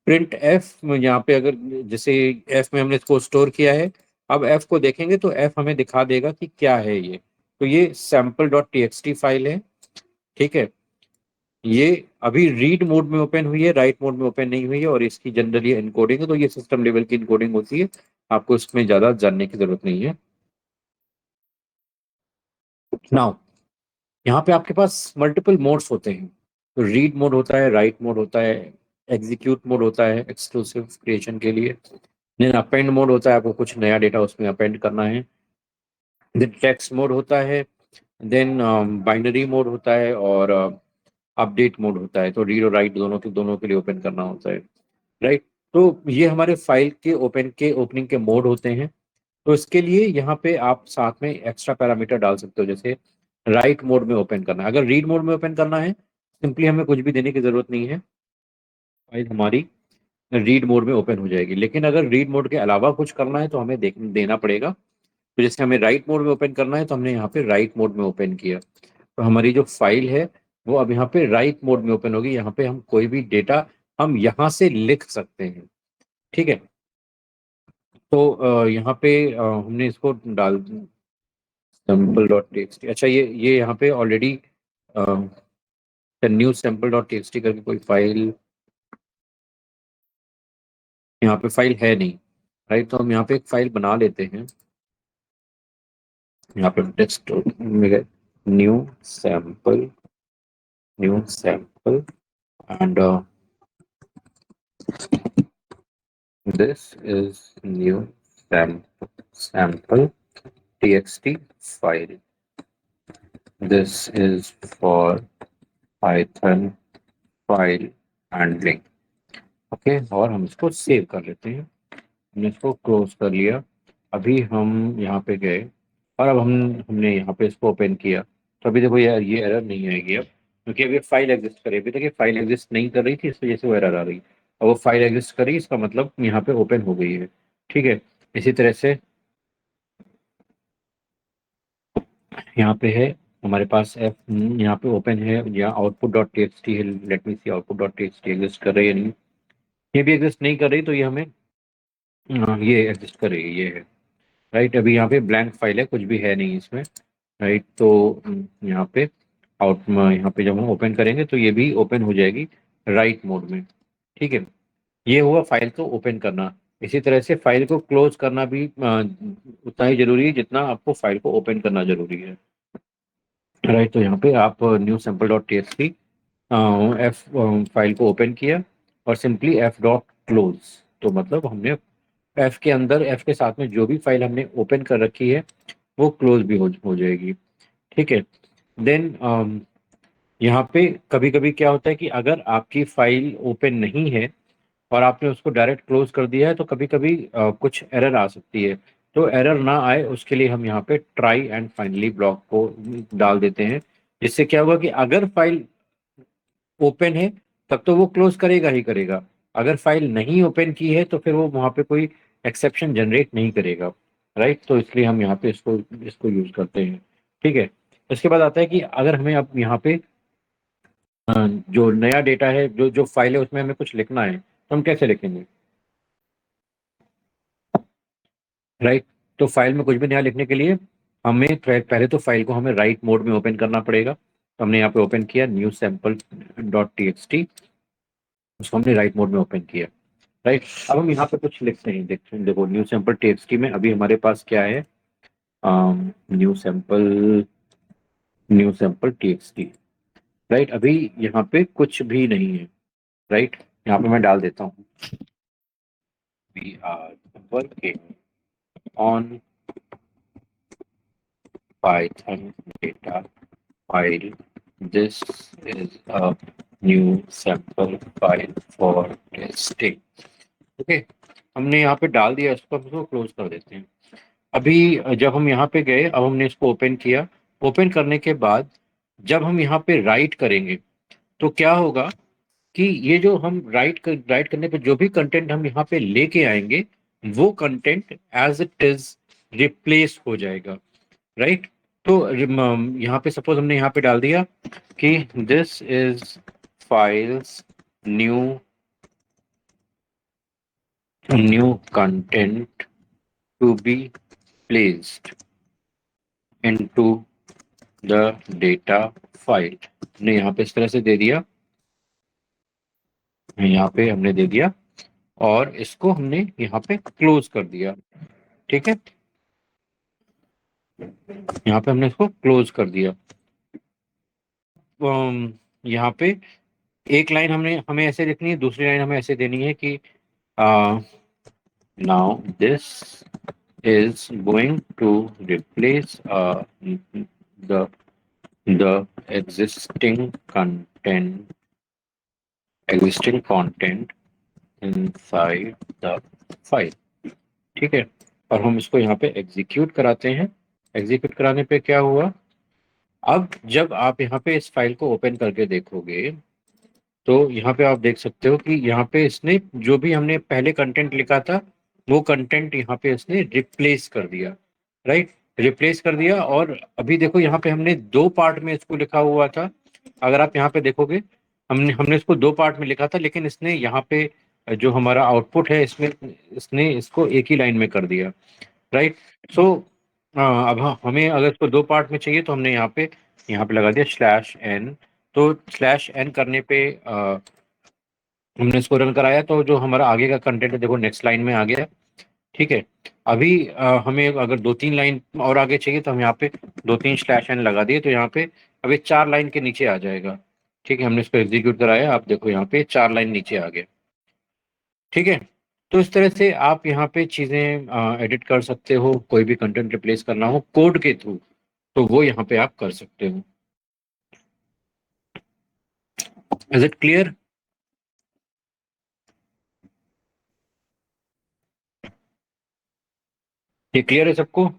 प्रिंट एफ, यहाँ पे अगर जैसे एफ में हमने इसको स्टोर किया है, अब एफ को देखेंगे तो एफ हमें दिखा देगा कि क्या है ये। तो ये sample dot t x T file है। ठीक है। ये अभी रीड मोड में ओपन हुई है, राइट मोड में ओपन नहीं हुई है, और इसकी जनरली इनकोडिंग है, तो ये सिस्टम लेवल की इनकोडिंग होती है। आपको इसमें ज्यादा जानने की जरूरत नहीं है। नाउ यहाँ पे आपके पास मल्टीपल मोड्स होते हैं। तो रीड मोड होता है, राइट मोड होता है, एग्जीक्यूट मोड होता है एक्सक्लूसिव क्रिएशन के लिए, देन अपेंड मोड होता है, आपको कुछ नया डेटा उसमें अपेंड करना है, देन टेक्स्ट मोड होता है, देन बाइनरी मोड होता है, और अपडेट मोड होता है। तो रीड और राइट दोनों के लिए ओपन करना होता है। राइट। तो ये हमारे फाइल के ओपनिंग के मोड होते हैं। तो इसके लिए यहाँ पे आप साथ में एक्स्ट्रा पैरामीटर डाल सकते हो, जैसे राइट मोड में ओपन करना है। अगर रीड मोड में ओपन करना है, सिंपली हमें कुछ भी देने की जरूरत नहीं है, फाइल हमारी रीड मोड में ओपन हो जाएगी। लेकिन अगर रीड मोड के अलावा कुछ करना है तो हमें देना पड़ेगा। तो जैसे हमें राइट मोड में ओपन करना है तो हमने यहाँ पे राइट मोड में ओपन किया, तो हमारी जो फाइल है वो अब यहाँ पे राइट मोड में ओपन होगी। यहाँ पे हम कोई भी डेटा हम यहाँ से लिख सकते हैं। ठीक है। तो यहाँ पे हमने इसको डाल सैम्पल डॉट टीएक्सटी। अच्छा, ये यहाँ पे already knew sample dot TXT करके कोई फाइल, यहाँ पे फाइल है नहीं। राइट, तो हम यहाँ पे एक फाइल बना लेते हैं। यहाँ पे डेस्कटॉप में गए, new sample, new sample and this is new sample txt file. This is for Python file handling. Okay, और हम इसको सेव कर लेते हैं। हमने इसको क्लोज कर लिया। अभी हम यहाँ पे गए और अब हमने यहाँ पे इसको ओपन किया, तो अभी देखो यार ये एरर नहीं आएगी अब, क्योंकि अभी फाइल एग्जिस्ट करे। अभी तक ये फाइल एग्जिस्ट नहीं कर रही थी, इस वजह से वो एरर आ रही। अब वो फाइल एग्जिस्ट करी, इसका मतलब यहाँ पे ओपन हो गई है। ठीक है। इसी तरह से यहाँ पे है हमारे पास एफ, यहाँ पे ओपन है, यहाँ output dot t x t है। Let me see output dot t x t exist कर रही है नहीं, ये भी एग्जिस्ट नहीं कर रही, तो ये हमें ये एग्जिस्ट कर रही है, ये है। राइट, अभी यहाँ पे ब्लैंक फाइल है, कुछ भी है नहीं इसमें। राइट, तो यहाँ पे यहाँ पे जब हम ओपन करेंगे तो ये भी ओपन हो जाएगी राइट मोड में। ठीक है। ये हुआ फाइल को ओपन करना। इसी तरह से फाइल को क्लोज करना भी उतना ही जरूरी है जितना आपको फाइल को ओपन करना जरूरी है। राइट, तो यहाँ पे आप new sample dot t x T F file को ओपन किया और सिंपली एफ डॉट क्लोज, तो मतलब हमने एफ के अंदर, एफ के साथ में जो भी फाइल हमने ओपन कर रखी है वो क्लोज भी हो जाएगी। ठीक है। देन यहाँ पे कभी कभी क्या होता है कि अगर आपकी फाइल ओपन नहीं है और आपने उसको डायरेक्ट क्लोज कर दिया है, तो कभी कभी कुछ एरर आ सकती है। तो एरर ना आए उसके लिए हम यहाँ पे ट्राई एंड फाइनली ब्लॉक को डाल देते हैं। जिससे क्या होगा कि अगर फाइल ओपन है तब तो वो क्लोज करेगा ही करेगा, अगर फाइल नहीं ओपन की है तो फिर वो वहाँ पे कोई एक्सेप्शन जनरेट नहीं करेगा। राइट, तो इसलिए हम यहाँ पे इसको इसको यूज करते हैं। ठीक है। इसके बाद आता है कि अगर हमें अब यहाँ पे जो नया डेटा है, जो जो फाइल है उसमें हमें कुछ लिखना है, तो हम कैसे लिखेंगे। राइट, तो फाइल में कुछ भी नया लिखने के लिए हमें पहले तो फाइल को हमें राइट मोड में ओपन करना पड़ेगा। तो हमने यहाँ पे ओपन किया new sample dot t x T, उसको हमने राइट मोड में ओपन किया। राइट, अब हम यहाँ पे कुछ लिखते हैं। देखते हैं, देखो new sample T x T में अभी हमारे पास क्या है, new sample, new sample T x T. Right, अभी यहाँ पे कुछ भी नहीं है। राइट, यहाँ पे मैं डाल देता हूँ, we are working on Python data file. This is a new sample file for testing. Okay, हमने यहाँ पे डाल दिया, इसको हम इसको क्लोज कर देते हैं। अभी जब हम यहाँ पे गए, अब हमने इसको ओपन किया। ओपन करने के बाद जब हम यहाँ पे राइट करेंगे तो क्या होगा कि ये जो हम राइट करने पे जो भी कंटेंट हम यहाँ पे लेके आएंगे, वो content as it is replace हो जाएगा। राइट, तो यहाँ पे सपोज हमने यहाँ पे डाल दिया कि this is files new new content to be placed into the data file. हमने यहाँ पे इस तरह से दे दिया, यहाँ पे हमने दे दिया और इसको हमने यहाँ पे क्लोज कर दिया। ठीक है, यहाँ पे हमने इसको क्लोज कर दिया। यहाँ पे एक लाइन हमें ऐसे लिखनी है, दूसरी लाइन हमें ऐसे देनी है कि now this is going to replace the the existing content inside the file. ठीक है, और हम इसको यहाँ पे एग्जीक्यूट कराते हैं। एग्जीक्यूट कराने पे क्या हुआ, अब जब आप यहाँ पे इस फाइल को ओपन करके देखोगे तो यहाँ पे आप देख सकते हो कि यहाँ पे इसने जो भी हमने पहले कंटेंट लिखा था वो कंटेंट यहाँ पे इसने रिप्लेस कर दिया। राइट, रिप्लेस कर दिया। और अभी देखो यहाँ पे हमने दो पार्ट में इसको लिखा हुआ था। अगर आप यहाँ पे देखोगे, हमने हमने इसको दो पार्ट में लिखा था, लेकिन इसने यहाँ पे जो हमारा आउटपुट है इसमें इसने इसको एक ही लाइन में कर दिया। राइट, सो अब हमें अगर इसको दो पार्ट में चाहिए तो हमने यहाँ पे लगा दिया /n। तो /n करने पे हमने इसको रन कराया, तो जो हमारा आगे का कंटेंट है देखो नेक्स्ट लाइन में आ गया। ठीक है, अभी हमें अगर दो तीन लाइन और आगे चाहिए तो हम यहाँ पे दो तीन /n लगा दिए, तो यहाँ पे अभी चार लाइन के नीचे आ जाएगा। ठीक है, हमने इसको एग्जीक्यूट कराया, आप देखो यहाँ पे चार लाइन नीचे आ गया। ठीक है, तो इस तरह से आप यहाँ पे चीजें एडिट कर सकते हो, कोई भी कंटेंट रिप्लेस करना हो कोड के थ्रू तो वो यहाँ पे आप कर सकते हो। Is it clear? ये क्लियर है सबको?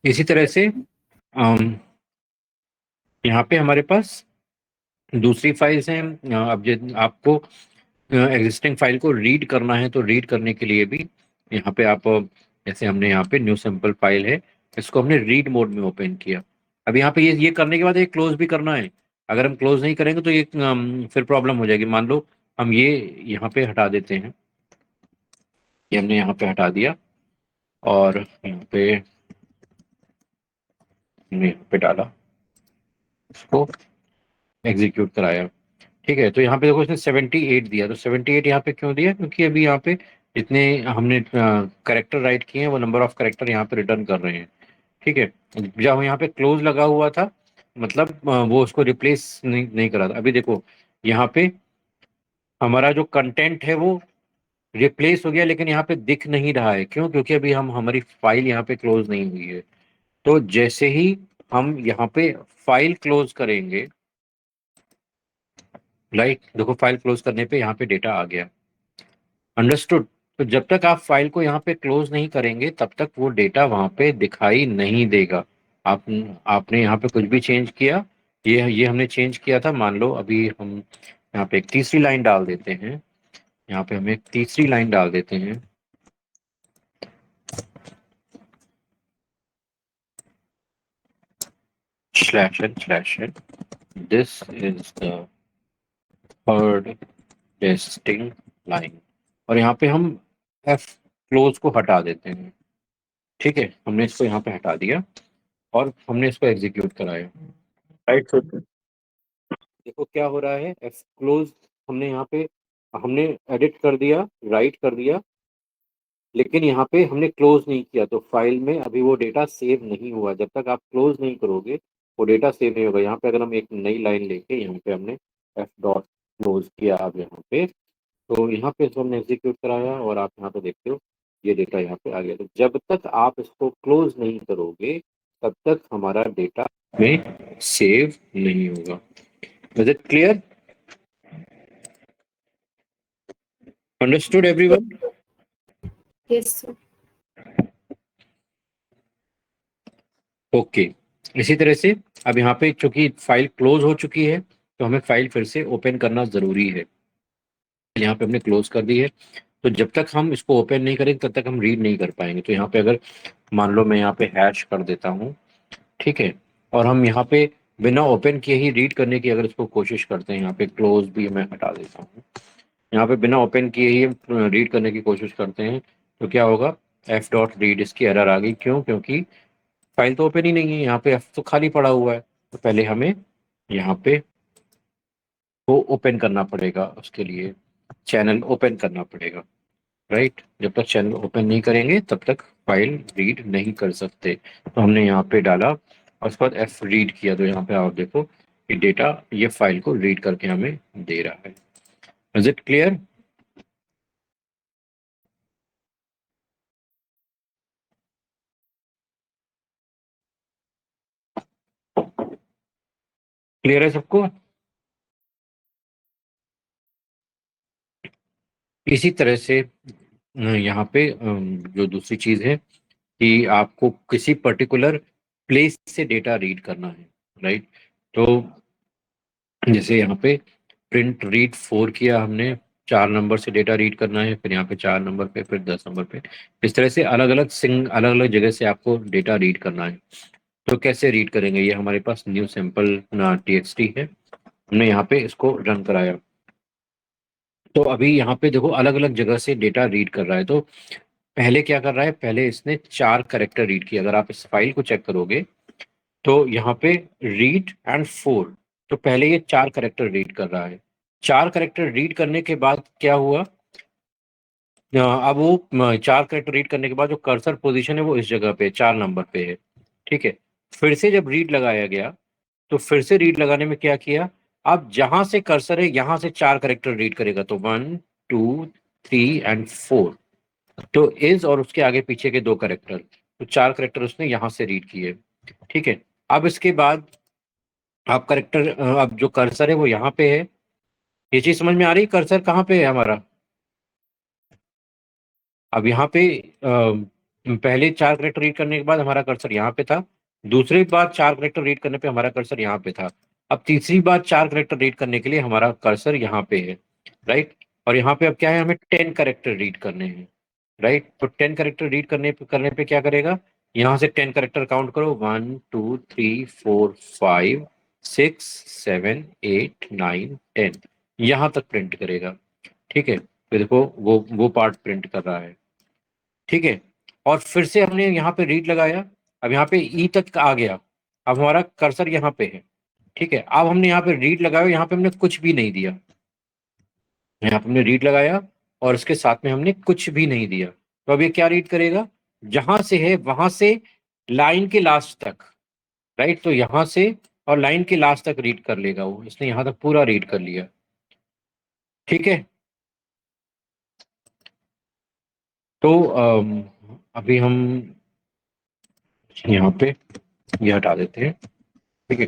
इसी तरह से यहाँ पे हमारे पास दूसरी फाइल्स हैं। अब आपको एग्जिस्टिंग फाइल को रीड करना है तो रीड करने के लिए भी यहाँ पे आप जैसे हमने यहाँ पे न्यू सैंपल फाइल है, इसको हमने रीड मोड में ओपन किया। अब यहाँ पे ये करने के बाद एक क्लोज भी करना है। अगर हम क्लोज नहीं करेंगे तो ये फिर प्रॉब्लम हो जाएगी। मान लो हम ये यहाँ पे हटा देते हैं, ये हमने यहाँ पे हटा दिया और यहाँ पे हमने यहाँ पे डाला, इसको एग्जीक्यूट कराया। ठीक है, तो यहाँ पे देखो इसने 78 दिया, तो 78 यहाँ पे क्यों दिया, क्योंकि अभी यहाँ पे जितने हमने करेक्टर राइट किए हैं वो नंबर ऑफ करेक्टर यहाँ पे रिटर्न कर रहे हैं। ठीक है, जब यहाँ पे क्लोज लगा हुआ था मतलब वो उसको रिप्लेस नहीं करा था। अभी देखो यहाँ पे हमारा जो कंटेंट है वो रिप्लेस हो गया, लेकिन यहाँ पे दिख नहीं रहा है। क्यों? क्योंकि अभी हमारी फाइल यहाँ पे क्लोज नहीं हुई है। तो जैसे ही हम यहाँ पे फाइल क्लोज करेंगे, राइट, देखो फाइल क्लोज करने पे यहाँ पे डेटा आ गया। अंडरस्टूड? तो जब तक आप फाइल को यहाँ पे क्लोज नहीं करेंगे तब तक वो डेटा वहां पे दिखाई नहीं देगा। आप आपने यहाँ पे कुछ भी चेंज किया, ये हमने चेंज किया था, मान लो अभी हम यहाँ पे एक तीसरी लाइन डाल देते हैं, यहाँ पे हम एक तीसरी लाइन डाल देते हैं। /n this is the third testing line, और यहाँ पे हम एफ क्लोज को हटा देते हैं। ठीक है, हमने इसको यहाँ पे हटा दिया और हमने इसको एग्जीक्यूट कराया। राइट, देखो क्या हो रहा है, एफ क्लोज हमने यहाँ पे हमने एडिट कर दिया, राइट कर दिया, लेकिन यहाँ पे हमने क्लोज नहीं किया, तो फाइल में अभी वो डेटा सेव नहीं हुआ। जब तक आप क्लोज नहीं करोगे वो डेटा सेव नहीं होगा। यहाँ पे अगर हम एक नई लाइन लेके यहाँ पे हमने एफ डॉट क्लोज किया, अब यहाँ पे तो यहाँ पे इसको हमने एग्जीक्यूट कराया और आप यहाँ पे देखते हो ये डेटा यहाँ पे आ गया। तो जब तक आप इसको क्लोज नहीं करोगे तब तक हमारा डेटा में सेव नहीं होगा। Is it clear? Understood everyone? Yes, sir. Okay, इसी तरह से अब यहाँ पे चूंकि फाइल क्लोज हो चुकी है तो हमें फाइल फिर से ओपन करना जरूरी है। यहाँ पे हमने क्लोज कर दी है, तो जब तक हम इसको ओपन नहीं करेंगे तब तक हम रीड नहीं कर पाएंगे। तो यहाँ पे अगर मान लो मैं यहाँ पे हैश कर देता हूँ, ठीक है, और हम यहाँ पे बिना ओपन किए ही रीड करने की अगर इसको कोशिश करते हैं, यहाँ पे क्लोज भी मैं हटा देता हूँ, यहाँ पे बिना ओपन किए ही रीड करने की कोशिश करते हैं तो क्या होगा, एफ डॉट रीड इसकी एरर आ गई। क्यों? क्योंकि फाइल तो ओपन ही नहीं है, यहाँ पे एफ तो खाली पड़ा हुआ है। तो पहले हमें यहाँ पे वो ओपन करना पड़ेगा, उसके लिए चैनल ओपन करना पड़ेगा। राइट, जब तक चैनल ओपन नहीं करेंगे तब तक फाइल रीड नहीं कर सकते। तो हमने यहाँ पे डाला और उसके बाद एफ रीड किया, तो यहाँ पे आप देखो कि डेटा ये फाइल को रीड करके हमें दे रहा है। Is it clear? क्लियर है सबको? इसी तरह से यहाँ पे जो दूसरी चीज है कि आपको किसी पर्टिकुलर प्लेस से डेटा रीड करना है, राइट? तो जैसे यहाँ पे प्रिंट रीड 4 किया हमने, 4 नंबर से डेटा रीड करना है, फिर यहाँ पे 4 नंबर पे, फिर 10 नंबर पे। इस तरह से अलग अलग जगह से आपको डेटा रीड करना है। तो कैसे रीड करेंगे? ये हमारे पास न्यू सैंपल txt है, हमने यहाँ पे इसको रन कराया। तो अभी यहाँ पे देखो अलग अलग जगह से डेटा रीड कर रहा है। तो पहले क्या कर रहा है, पहले इसने 4 कैरेक्टर रीड किया। अगर आप इस फाइल को चेक करोगे तो यहाँ पे रीड एंड 4, तो पहले ये 4 कैरेक्टर रीड कर रहा है। 4 कैरेक्टर रीड करने के बाद क्या हुआ, अब वो 4 कैरेक्टर रीड करने के बाद जो कर्सर पोजीशन है वो इस जगह पे 4 नंबर पे है, ठीक है। फिर से जब रीड लगाया गया तो फिर से रीड लगाने में क्या किया, अब जहां से कर्सर है यहां से 4 कैरेक्टर रीड करेगा। तो 1 2 3 एंड 4, तो इज और उसके आगे पीछे के 2 कैरेक्टर, तो 4 कैरेक्टर उसने यहां से रीड किए, ठीक है। अब इसके बाद आप कैरेक्टर, अब जो कर्सर है वो यहाँ पे है। ये चीज समझ में आ रही, कर्सर कहाँ पे है हमारा? अब यहाँ पे पहले 4 कैरेक्टर रीड करने के बाद हमारा कर्सर यहाँ पे था, दूसरी बार 4 कैरेक्टर रीड करने पे हमारा कर्सर यहाँ पे था, अब तीसरी बार 4 कैरेक्टर रीड करने के लिए हमारा कर्सर यहाँ पे है, राइट? और यहाँ पे अब क्या है, हमें 10 कैरेक्टर रीड करने हैं, राइट? तो 10 कैरेक्टर रीड करने पे क्या करेगा, यहाँ से 10 कैरेक्टर काउंट करो, 1 2 3 4 5 6 7 8 9 10, यहाँ तक प्रिंट करेगा, ठीक है। तो देखो वो पार्ट प्रिंट कर रहा है, ठीक है। और फिर से हमने यहाँ पे रीड लगाया, अब यहाँ पे ई तक आ गया, अब हमारा कर्सर यहाँ पे है, ठीक है। अब हमने यहाँ पे रीड लगाया, यहाँ पे हमने कुछ भी नहीं दिया, यहाँ पे हमने रीड लगाया और इसके साथ में हमने कुछ भी नहीं दिया। तो अब ये क्या रीड करेगा, जहां से है वहां से लाइन के लास्ट तक, राइट? तो यहां से और लाइन के लास्ट तक रीड कर लेगा वो, इसने यहां तक पूरा रीड कर लिया, ठीक है। तो अभी हम यहाँ पे ये हटा देते हैं, ठीक है।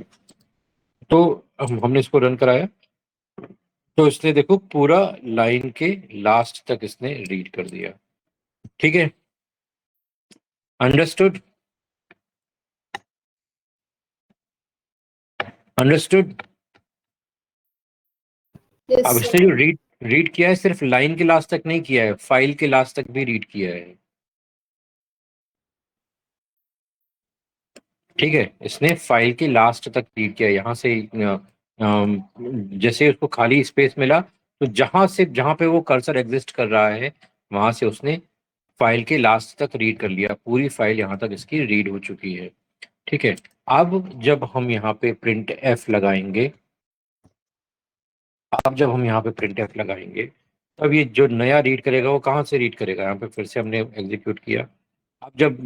तो हमने इसको रन कराया, तो इसने देखो पूरा लाइन के लास्ट तक इसने रीड कर दिया, ठीक है। अंडरस्टूड? अंडरस्टूड? Yes, अब sir. इसने जो रीड रीड किया है सिर्फ लाइन के लास्ट तक नहीं किया है, फाइल के लास्ट तक भी रीड किया है, ठीक है। इसने फाइल के लास्ट तक रीड किया, यहाँ से जैसे उसको खाली स्पेस मिला तो जहां पे वो कर्सर एग्जिस्ट कर रहा है वहां से उसने फाइल के लास्ट तक रीड कर लिया, पूरी फाइल यहाँ तक इसकी रीड हो चुकी है, ठीक है। अब जब हम यहाँ पे प्रिंट एफ लगाएंगे, अब जब हम यहाँ पे प्रिंट एफ लगाएंगे तब ये जो नया रीड करेगा वो कहाँ से रीड करेगा, यहाँ पे फिर से हमने एग्जीक्यूट किया। अब जब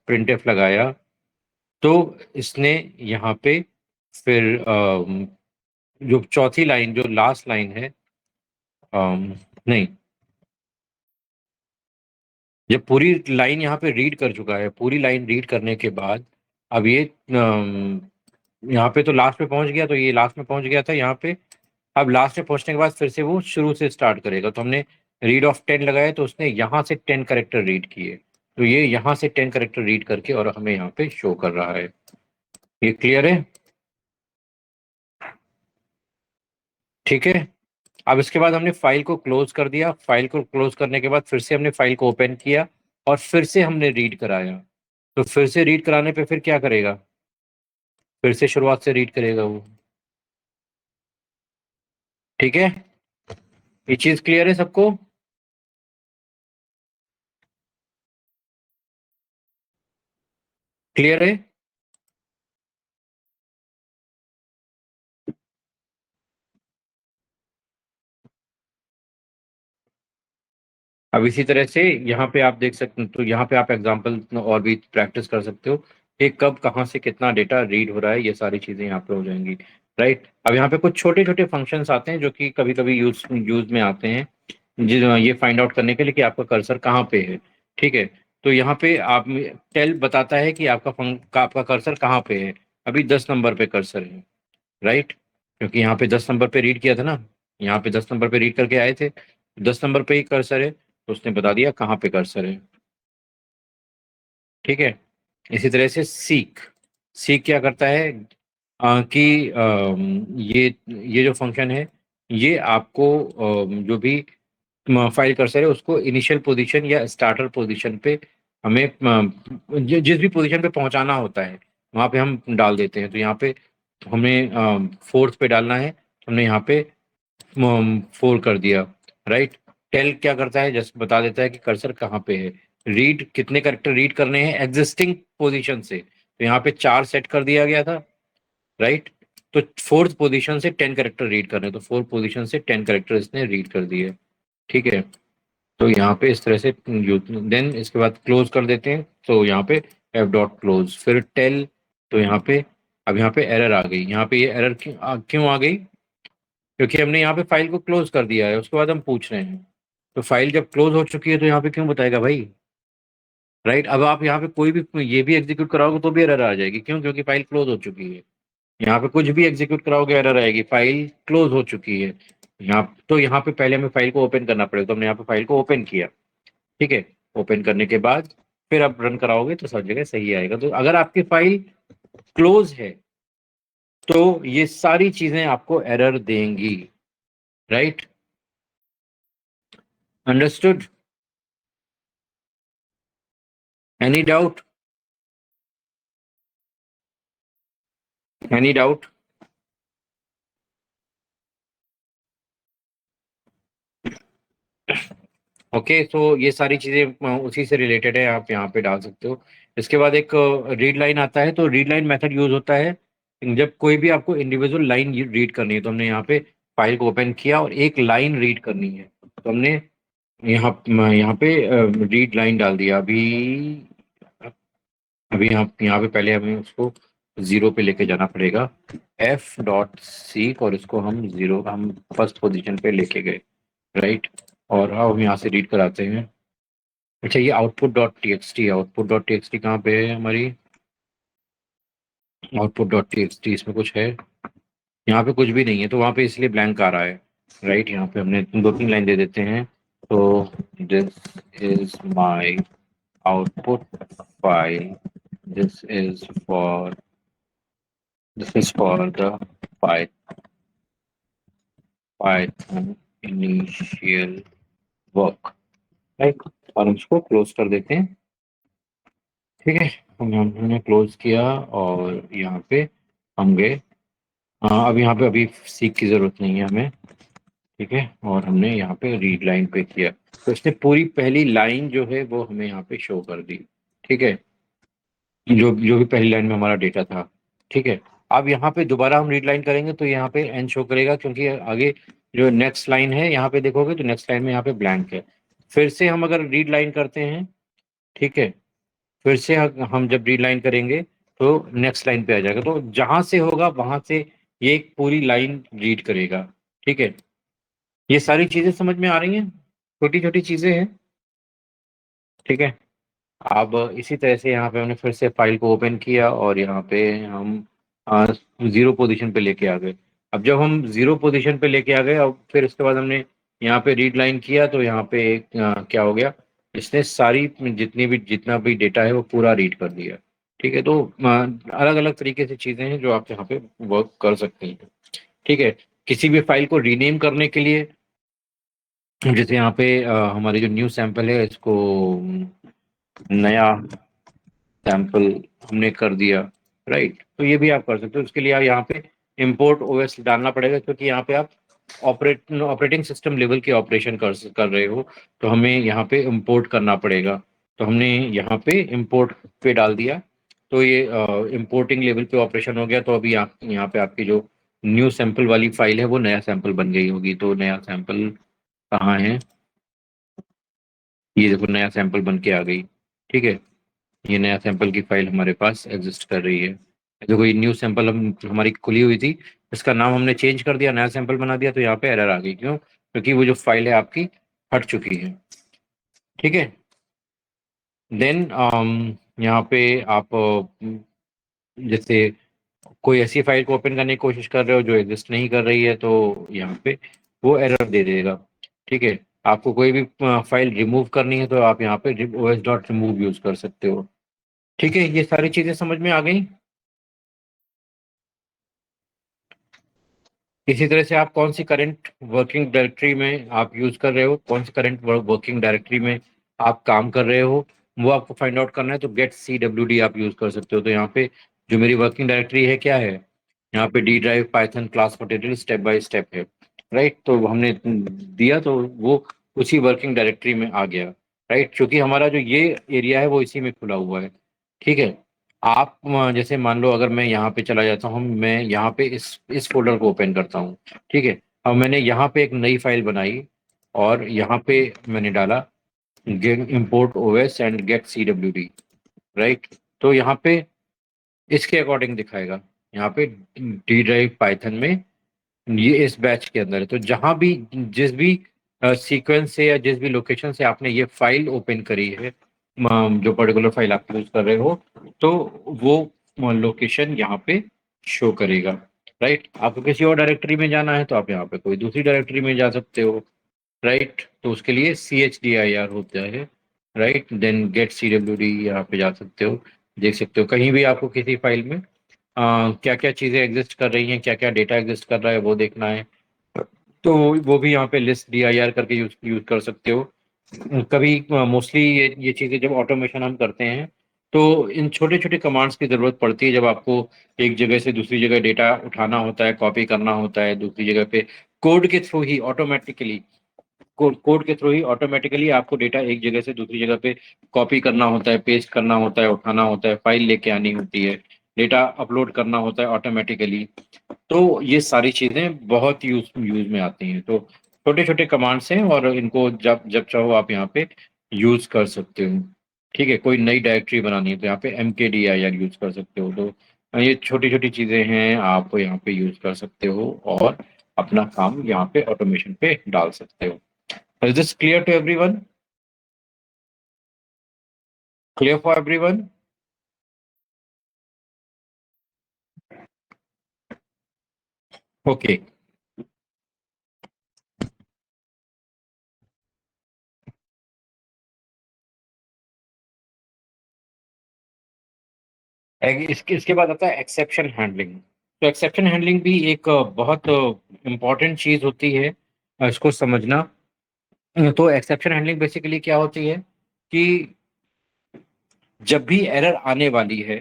प्रिंट एफ लगाया तो इसने यहाँ पे फिर जो चौथी लाइन, जो लास्ट लाइन है, नहीं, जब पूरी लाइन यहाँ पे रीड कर चुका है, पूरी लाइन रीड करने के बाद अब ये यहाँ पे तो लास्ट पे पहुंच गया, तो ये लास्ट में पहुंच गया था यहाँ पे। अब लास्ट में पहुंचने के बाद फिर से वो शुरू से स्टार्ट करेगा, तो हमने रीड ऑफ 10 लगाया तो उसने यहाँ से 10 करेक्टर रीड किए, तो ये यहाँ से 10 करेक्टर रीड करके और हमें यहाँ पे शो कर रहा है। ये क्लियर है? ठीक है। अब इसके बाद हमने फाइल को क्लोज कर दिया, फाइल को क्लोज करने के बाद फिर से हमने फाइल को ओपन किया और फिर से हमने रीड कराया, तो फिर से रीड कराने पे फिर क्या करेगा, फिर से शुरुआत से रीड करेगा वो, ठीक है। ये चीज क्लियर है सबको? क्लियर है? अब इसी तरह से यहाँ पे आप देख सकते हैं, तो यहाँ पे आप एग्जांपल और भी प्रैक्टिस कर सकते हो कि कब कहाँ से कितना डेटा रीड हो रहा है, ये सारी चीजें यहाँ पे हो जाएंगी, राइट? अब यहाँ पे कुछ छोटे छोटे फंक्शंस आते हैं जो कि कभी कभी यूज में आते हैं, ये फाइंड आउट करने के लिए कि आपका कर्सर कहाँ पे है, ठीक है। तो यहाँ पे आप टेल बताता है कि आपका कर्सर कहाँ पे है, अभी 10 नंबर पे कर्सर है, राइट, क्योंकि यहाँ पे 10 नंबर पे रीड किया था ना, यहाँ पे 10 नंबर पे रीड करके आए थे, 10 नंबर पे ही कर्सर है, तो उसने बता दिया कहाँ पे कर्सर है। ठीक है, इसी तरह से सीक, सीक क्या करता है कि ये जो फंक्शन है, ये आपको जो भी फाइल कर्सर है उसको इनिशियल पोजीशन या स्टार्टर पोजीशन पे हमें जिस भी पोजीशन पे पहुंचाना होता है वहां पे हम डाल देते हैं। तो यहाँ पे हमें फोर्थ पे डालना है, हमने यहाँ पे 4 कर दिया। राइट, टेल क्या करता है, जस्ट बता देता है कि कर्सर कहाँ पे है। रीड, कितने कैरेक्टर रीड करने हैं एग्जिस्टिंग पोजीशन से, तो यहाँ पे 4 सेट कर दिया गया था। राइट, तो फोर्थ पोजीशन से 10 कैरेक्टर रीड करने, तो फोर्थ पोजीशन से 10 कैरेक्टर इसने रीड कर दिए। ठीक है, तो यहाँ पे इस तरह से देन इसके बाद क्लोज कर देते हैं, तो यहाँ पे एफ डॉट क्लोज, फिर टेल, तो यहाँ पे अब यहाँ पे एरर आ गई। यहाँ पे ये एरर क्यों आ गई, क्योंकि हमने यहाँ पे फाइल को क्लोज कर दिया है, उसके बाद हम पूछ रहे हैं। तो फाइल जब क्लोज हो चुकी है तो यहाँ पे क्यों बताएगा भाई। राइट, अब आप यहाँ पे कोई भी ये भी एग्जीक्यूट कराओगे तो भी एरर आ जाएगी, क्यों, क्योंकि फाइल क्लोज हो चुकी है। यहाँ पे कुछ भी एग्जीक्यूट कराओगे एरर आएगी, फाइल क्लोज हो चुकी है। यहाँ तो यहाँ पे पहले हमें फाइल को ओपन करना पड़ेगा, तो हमने यहाँ पे फाइल को ओपन किया। ठीक है, ओपन करने के बाद फिर आप रन कराओगे तो सब जगह सही आएगा। तो अगर आपकी फाइल क्लोज है तो ये सारी चीजें आपको एरर देंगी। Right, understood, any doubt, any doubt. Okay, तो ये सारी चीजें उसी से रिलेटेड है, आप यहाँ पे डाल सकते हो। इसके बाद एक रीड लाइन आता है, तो रीड लाइन मेथड यूज होता है जब कोई भी आपको इंडिविजुअल लाइन रीड करनी है। तो हमने यहाँ पे फाइल को ओपन किया और एक लाइन रीड करनी है, तो हमने यहाँ यहाँ पे रीड लाइन डाल दिया। अभी यहाँ पे पहले हमें उसको 0 पे लेके जाना पड़ेगा, एफ डॉट सीक, और इसको हम 0, हम फर्स्ट पोजीशन पे लेके गए। राइट, और हम यहाँ से रीड कराते हैं। अच्छा, ये output dot t x T, output dot t x T कहाँ पे है हमारी, output dot t x T, इसमें कुछ है, यहाँ पे कुछ भी नहीं है, तो वहाँ पे इसलिए ब्लैंक आ रहा है। राइट, यहाँ पे हमने 2-3 लाइन दे देते हैं, तो this is my output file, this is for the Python initial work. Right, और हम इसको क्लोज कर देते हैं। ठीक है, हमने क्लोज किया और यहाँ पे हम गए। हाँ, अब यहाँ पे अभी सीख की जरूरत नहीं है हमें। ठीक है, और हमने यहाँ पे रीड लाइन पे किया, तो इसने पूरी पहली लाइन जो है वो हमें यहाँ पे शो कर दी। ठीक है, जो जो भी पहली लाइन में हमारा डेटा था। ठीक है, अब यहाँ पे दोबारा हम रीड लाइन करेंगे तो यहाँ पे एन शो करेगा, क्योंकि आगे जो नेक्स्ट लाइन है यहाँ पे देखोगे तो नेक्स्ट लाइन में यहाँ पे ब्लैंक है। फिर से हम अगर रीड लाइन करते हैं, ठीक है, फिर से हम जब रीड लाइन करेंगे तो नेक्स्ट लाइन पे आ जाएगा, तो जहां से होगा वहां से ये एक पूरी लाइन रीड करेगा। ठीक है, ये सारी चीजें समझ में आ रही हैं, छोटी छोटी चीजें हैं। ठीक है, अब इसी तरह से यहाँ पे हमने फिर से फाइल को ओपन किया और यहाँ पे हम 0 पोजीशन पे लेके आ गए। अब जब हम 0 पोजीशन पे लेके आ गए, अब फिर उसके बाद हमने यहाँ पे रीड लाइन किया, तो यहाँ पे क्या हो गया, इसने सारी जितना भी डेटा है वो पूरा रीड कर दिया। ठीक है, तो अलग अलग तरीके से चीजें हैं जो आप यहाँ पे वर्क कर सकते हैं। ठीक है, किसी भी फाइल को रीनेम करने के लिए, जैसे यहाँ पे हमारी जो न्यू सैंपल है इसको नया सैंपल हमने कर दिया। राइट, तो ये भी आप कर सकते हो। उसके लिए आप यहाँ पे इंपोर्ट ओएस डालना पड़ेगा, क्योंकि यहाँ पे आप ऑपरेटिंग सिस्टम लेवल के ऑपरेशन कर रहे हो, तो हमें यहाँ पे इंपोर्ट करना पड़ेगा। तो हमने यहाँ पे इंपोर्ट पे डाल दिया, तो ये इंपोर्टिंग लेवल पे ऑपरेशन हो गया। तो अभी यहाँ पे आपकी जो न्यू सैंपल वाली फाइल है वो नया सैंपल बन गई होगी। तो नया सैंपल कहाँ है, ये देखो नया सैंपल बन के आ गई। ठीक है, ये नया सैंपल की फाइल हमारे पास एग्जिस्ट कर रही है। देखो ये न्यू सैंपल हमारी खुली हुई थी, इसका नाम हमने चेंज कर दिया, नया सैंपल बना दिया, तो यहाँ पे एरर आ गई। क्यों, क्योंकि वो जो फाइल है आपकी हट चुकी है। ठीक है, देन यहाँ पे आप जैसे कोई ऐसी फाइल को ओपन करने की कोशिश कर रहे हो जो एग्जिस्ट नहीं कर रही है, तो यहाँ पे वो एरर दे देगा। ठीक है, आपको कोई भी फाइल रिमूव करनी है तो आप यहाँ पे os.remove यूज कर सकते हो। ठीक है, ये सारी चीजें समझ में आ गई। इसी तरह से आप कौन सी करंट वर्किंग डायरेक्टरी में आप यूज कर रहे हो, कौन सी करंट वर्किंग डायरेक्टरी में आप काम कर रहे हो, वो आपको फाइंड आउट करना है तो गेट CWD आप यूज कर सकते हो। तो यहाँ पे जो मेरी वर्किंग डायरेक्टरी है क्या है, यहाँ पे D drive Python class material step by step है। राइट, तो हमने दिया तो वो उसी वर्किंग डायरेक्टरी में आ गया। राइट, क्योंकि हमारा जो ये एरिया है वो इसी में खुला हुआ है। ठीक है, आप जैसे मान लो अगर मैं यहाँ पे चला जाता हूँ, मैं यहाँ पे इस फोल्डर को ओपन करता हूँ। ठीक है, अब मैंने यहाँ पे एक नई फाइल बनाई और यहाँ पे मैंने डाला get import os and get CWD। Right, तो यहाँ पे इसके अकॉर्डिंग दिखाएगा, यहाँ पे डी ड्राइव पाइथन में ये इस बैच के अंदर है। तो जहां भी जिस भी सीक्वेंस से या जिस भी लोकेशन से आपने ये फाइल ओपन करी है, जो पर्टिकुलर फाइल आप यूज कर रहे हो, तो वो लोकेशन यहाँ पे शो करेगा। राइट, आपको किसी और डायरेक्टरी में जाना है तो आप यहाँ पे कोई दूसरी डायरेक्टरी में जा सकते हो। राइट, तो उसके लिए CHDIR होता है। राइट, देन गेट CWD यहाँ पे जा सकते हो, देख सकते हो कहीं भी आपको किसी फाइल में क्या क्या चीज़ें एग्जिस्ट कर रही हैं, क्या क्या डेटा एग्जिस्ट कर रहा है वो देखना है, तो वो भी यहाँ पे लिस्ट DIR करके यूज यूज कर सकते हो। कभी मोस्टली ये चीज़ें जब ऑटोमेशन हम करते हैं तो इन छोटे छोटे कमांड्स की ज़रूरत पड़ती है, जब आपको एक जगह से दूसरी जगह डेटा उठाना होता है, कॉपी करना होता है दूसरी जगह पे, कोड के थ्रू ही ऑटोमेटिकली, कोड के थ्रू ही ऑटोमेटिकली आपको डेटा एक जगह से दूसरी जगह पे कॉपी करना होता है, पेस्ट करना होता है, उठाना होता है, फाइल लेके आनी होती है, डेटा अपलोड करना होता है ऑटोमेटिकली। तो ये सारी चीजें बहुत यूज में आती हैं। तो छोटे छोटे कमांड्स हैं और इनको जब जब चाहो आप यहाँ पे यूज कर सकते हो। ठीक है, कोई नई डायरेक्टरी बनानी है तो यहाँ पे MKDIR यूज कर सकते हो। तो ये छोटी छोटी चीजें हैं, आप यहाँ पे यूज कर सकते हो और अपना काम यहाँ पे ऑटोमेशन पे डाल सकते हो। Is this clear to everyone? Clear for everyone? Okay. इसके बाद आता है एक्सेप्शन हैंडलिंग। तो एक्सेप्शन हैंडलिंग भी एक बहुत इम्पॉर्टेंट चीज होती है, इसको समझना। तो एक्सेप्शन हैंडलिंग बेसिकली क्या होती है कि जब भी एरर आने वाली है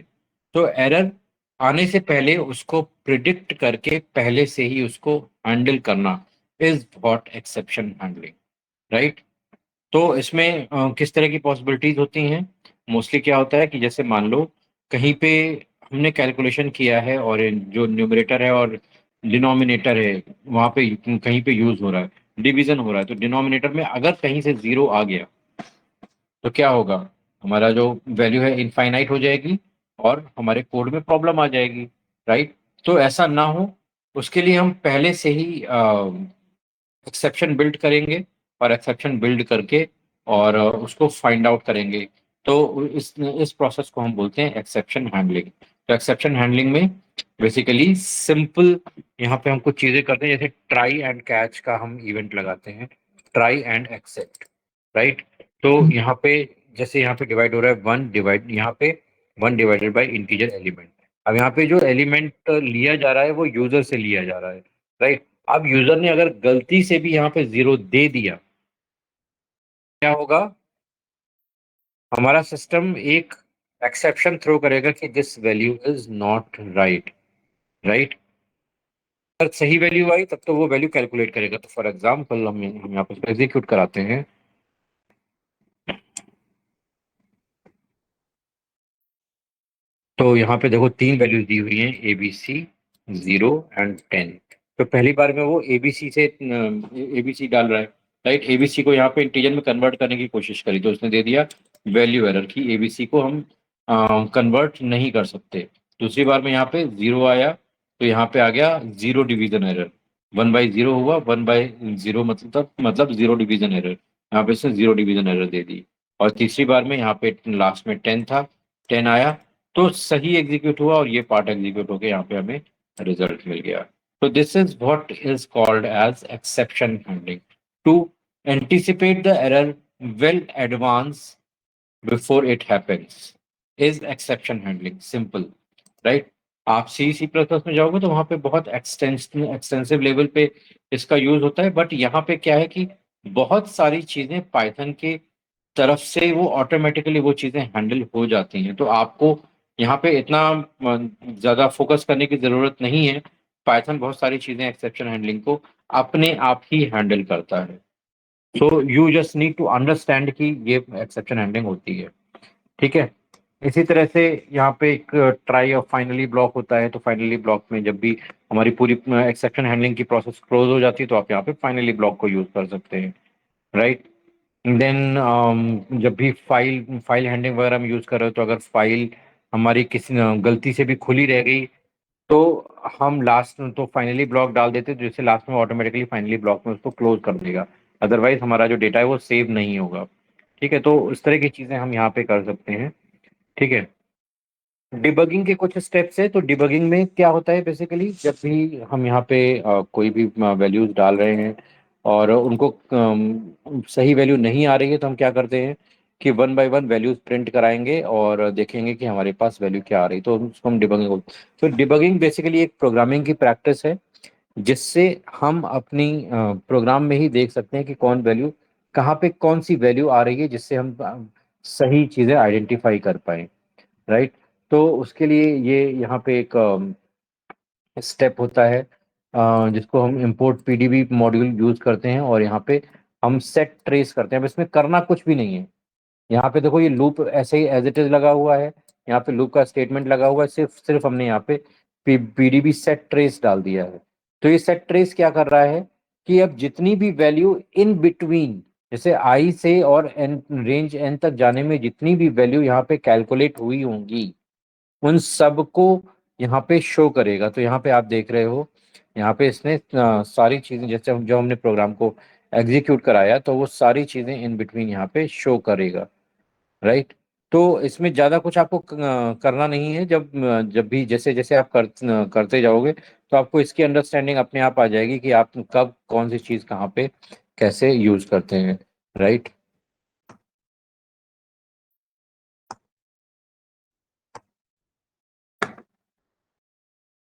तो एरर आने से पहले उसको प्रिडिक्ट करके पहले से ही उसको हैंडल करना is what exception handling. Right, तो इसमें किस तरह की पॉसिबिलिटीज होती हैं। मोस्टली क्या होता है कि जैसे मान लो कहीं पे हमने कैलकुलेशन किया है और जो न्यूमरेटर है और डिनोमिनेटर है वहाँ पे कहीं पे यूज हो रहा है, डिवीजन हो रहा है, तो डिनोमिनेटर में अगर कहीं से जीरो आ गया तो क्या होगा, हमारा जो वैल्यू है इनफाइनाइट हो जाएगी और हमारे कोड में प्रॉब्लम आ जाएगी। राइट, तो ऐसा ना हो उसके लिए हम पहले से ही एक्सेप्शन बिल्ड करेंगे और एक्सेप्शन बिल्ड करके और उसको फाइंड आउट करेंगे। तो इस प्रोसेस को हम बोलते हैं एक्सेप्शन हैंडलिंग। तो एक्सेप्शन हैंडलिंग में बेसिकली सिंपल यहाँ पे हम कुछ चीजें करते हैं, जैसे ट्राई एंड कैच का हम इवेंट लगाते हैं, ट्राई एंड एक्सेप्ट। राइट, तो यहाँ पे जैसे यहाँ पे डिवाइड हो रहा है वन डिवाइड, यहाँ पे one divided by integer element. अब यहाँ पे जो एलिमेंट लिया जा रहा है वो यूजर से लिया जा रहा है। राइट, अब यूजर ने अगर गलती से भी यहाँ पे जीरो दे दिया, क्या होगा, हमारा सिस्टम एक एक्सेप्शन थ्रो करेगा कि this value is not right. Right, अगर सही वैल्यू आई तब तो वो वैल्यू कैलकुलेट करेगा। तो फॉर एग्जाम्पल हम यहाँ पे एग्जीक्यूट कराते हैं। तो यहाँ पे देखो तीन वैल्यूज दी हुई हैं, ABC, 0 और 10। तो पहली बार में वो ABC डाल रहा है। राइट, ABC को यहाँ पे इंटीजर में कन्वर्ट करने की कोशिश करी तो उसने दे दिया वैल्यू एरर की ABC को हम कन्वर्ट नहीं कर सकते। दूसरी बार में यहाँ पे जीरो आया तो यहाँ पे आ गया जीरो डिवीजन एरर, 1/0 हुआ, 1/0 मतलब जीरो डिवीजन एरर, यहाँ पे इसने जीरो डिवीजन एरर दे दी। और तीसरी बार में यहाँ पे लास्ट में 10 था, 10 आया तो सही एग्जीक्यूट हुआ और ये पार्ट एग्जीक्यूट होकर यहाँ पे हमें रिजल्ट मिल गया। तो this is what is called as exception handling, to anticipate the error well advance before it happens is exception handling, simple, right. आप सी प्लस प्लस में जाओगे तो वहां पे बहुत एक्सटेंसिव लेवल पे इसका यूज होता है, बट यहाँ पे क्या है कि बहुत सारी चीजें पाइथन के तरफ से वो ऑटोमेटिकली वो चीजें हैंडल हो जाती हैं, तो आपको यहाँ पे इतना ज्यादा फोकस करने की जरूरत नहीं है। पाइथन बहुत सारी चीजें एक्सेप्शन हैंडलिंग को अपने आप ही हैंडल करता है। So you just need to understand कि ये एक्सेप्शन हैंडलिंग होती है, ठीक है। इसी तरह से यहाँ पे एक ट्राई और फाइनली ब्लॉक होता है, तो फाइनली ब्लॉक में जब भी हमारी पूरी एक्सेप्शन हैंडलिंग की प्रोसेस क्लोज हो जाती है तो आप यहाँ पे फाइनली ब्लॉक को यूज कर सकते हैं, राइट। देन जब भी फाइल हैंडलिंग वगैरह में यूज कर रहे हो, तो अगर फाइल हमारी किसी गलती से भी खुली रह गई तो हम लास्ट में तो फाइनली ब्लॉक डाल देते हैं, जिससे लास्ट में ऑटोमेटिकली फाइनली ब्लॉक में उसको क्लोज कर देगा। अदरवाइज हमारा जो डेटा है वो सेव नहीं होगा, ठीक है। तो इस तरह की चीजें हम यहाँ पे कर सकते हैं, ठीक है। डिबगिंग के कुछ स्टेप्स है। तो डिबगिंग में क्या होता है, बेसिकली जब भी हम यहाँ पे कोई भी वैल्यूज डाल रहे हैं और उनको सही वैल्यू नहीं आ रही है, तो हम क्या करते हैं कि one by one values print कराएंगे और देखेंगे कि हमारे पास वैल्यू क्या आ रही है, तो उसको हम डिबगिंग बोलते हैं। तो डिबगिंग बेसिकली एक प्रोग्रामिंग की प्रैक्टिस है, जिससे हम अपनी प्रोग्राम में ही देख सकते हैं कि कौन वैल्यू कहाँ पे कौन सी वैल्यू आ रही है, जिससे हम सही चीज़ें आइडेंटिफाई कर पाए, राइट। तो उसके लिए ये यहाँ पे एक स्टेप होता है जिसको हम इंपोर्ट पीडीबी मॉड्यूल यूज करते हैं, और यहाँ पे हम सेट ट्रेस करते हैं। अब इसमें करना कुछ भी नहीं है। यहाँ पे देखो, ये लूप ऐसे ही एज इट इज लगा हुआ है, यहाँ पे लूप का स्टेटमेंट लगा हुआ है, सिर्फ सिर्फ हमने यहाँ पे पीडीबी सेट ट्रेस डाल दिया है। तो ये सेट ट्रेस क्या कर रहा है कि अब जितनी भी वैल्यू इन बिटवीन, जैसे आई से और एन रेंज एन तक जाने में जितनी भी वैल्यू यहाँ पे कैलकुलेट हुई होंगी, उन सबको यहाँ पे शो करेगा। तो यहाँ पे आप देख रहे हो, यहाँ पे इसने सारी चीजें, जैसे हम जो हमने प्रोग्राम को एग्जीक्यूट कराया, तो वो सारी चीजें इन बिटवीन यहाँ पे शो करेगा, राइट। तो इसमें ज्यादा कुछ आपको करना नहीं है। जब भी जैसे जैसे आप करते जाओगे, तो आपको इसकी अंडरस्टैंडिंग अपने आप आ जाएगी कि आप कब कौन सी चीज कहाँ पे कैसे यूज करते हैं, राइट।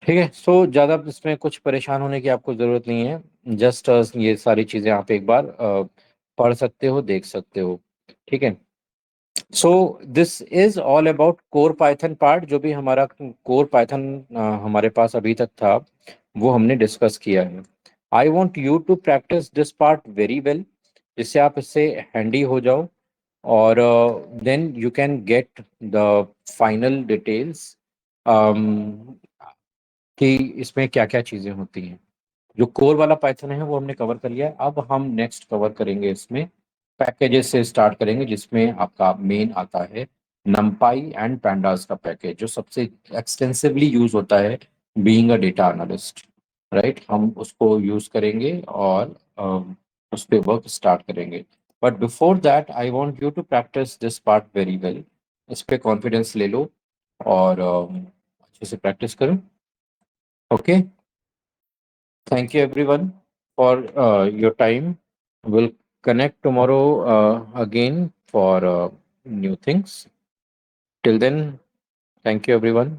ठीक है। सो ज़्यादा इसमें कुछ परेशान होने की आपको ज़रूरत नहीं है। जस्ट ये सारी चीज़ें आप एक बार पढ़ सकते हो, देख सकते हो, ठीक है। So this is all about core Python part. जो भी हमारा कोर पाइथन हमारे पास अभी तक था, वो हमने डिस्कस किया है। I want you to practise this part very well, जिससे आप इससे हैंडी हो जाओ, और then you can get the final details कि इसमें क्या क्या चीजें होती हैं। जो कोर वाला पाइथन है वो हमने कवर कर लिया है। अब हम नेक्स्ट कवर करेंगे इसमें पैकेजेस से स्टार्ट करेंगे, जिसमें आपका मेन आता है नमपाई एंड pandas का पैकेज, जो सबसे एक्सटेंसिवली यूज होता है being a data analyst, right. हम उसको यूज करेंगे और उस पर वर्क स्टार्ट करेंगे। But before that I want you to practise this part very well. इस पे कॉन्फिडेंस ले लो और अच्छे से प्रैक्टिस करो, okay. Thank you everyone for your time. We'll connect tomorrow again for new things. Till then, thank you everyone.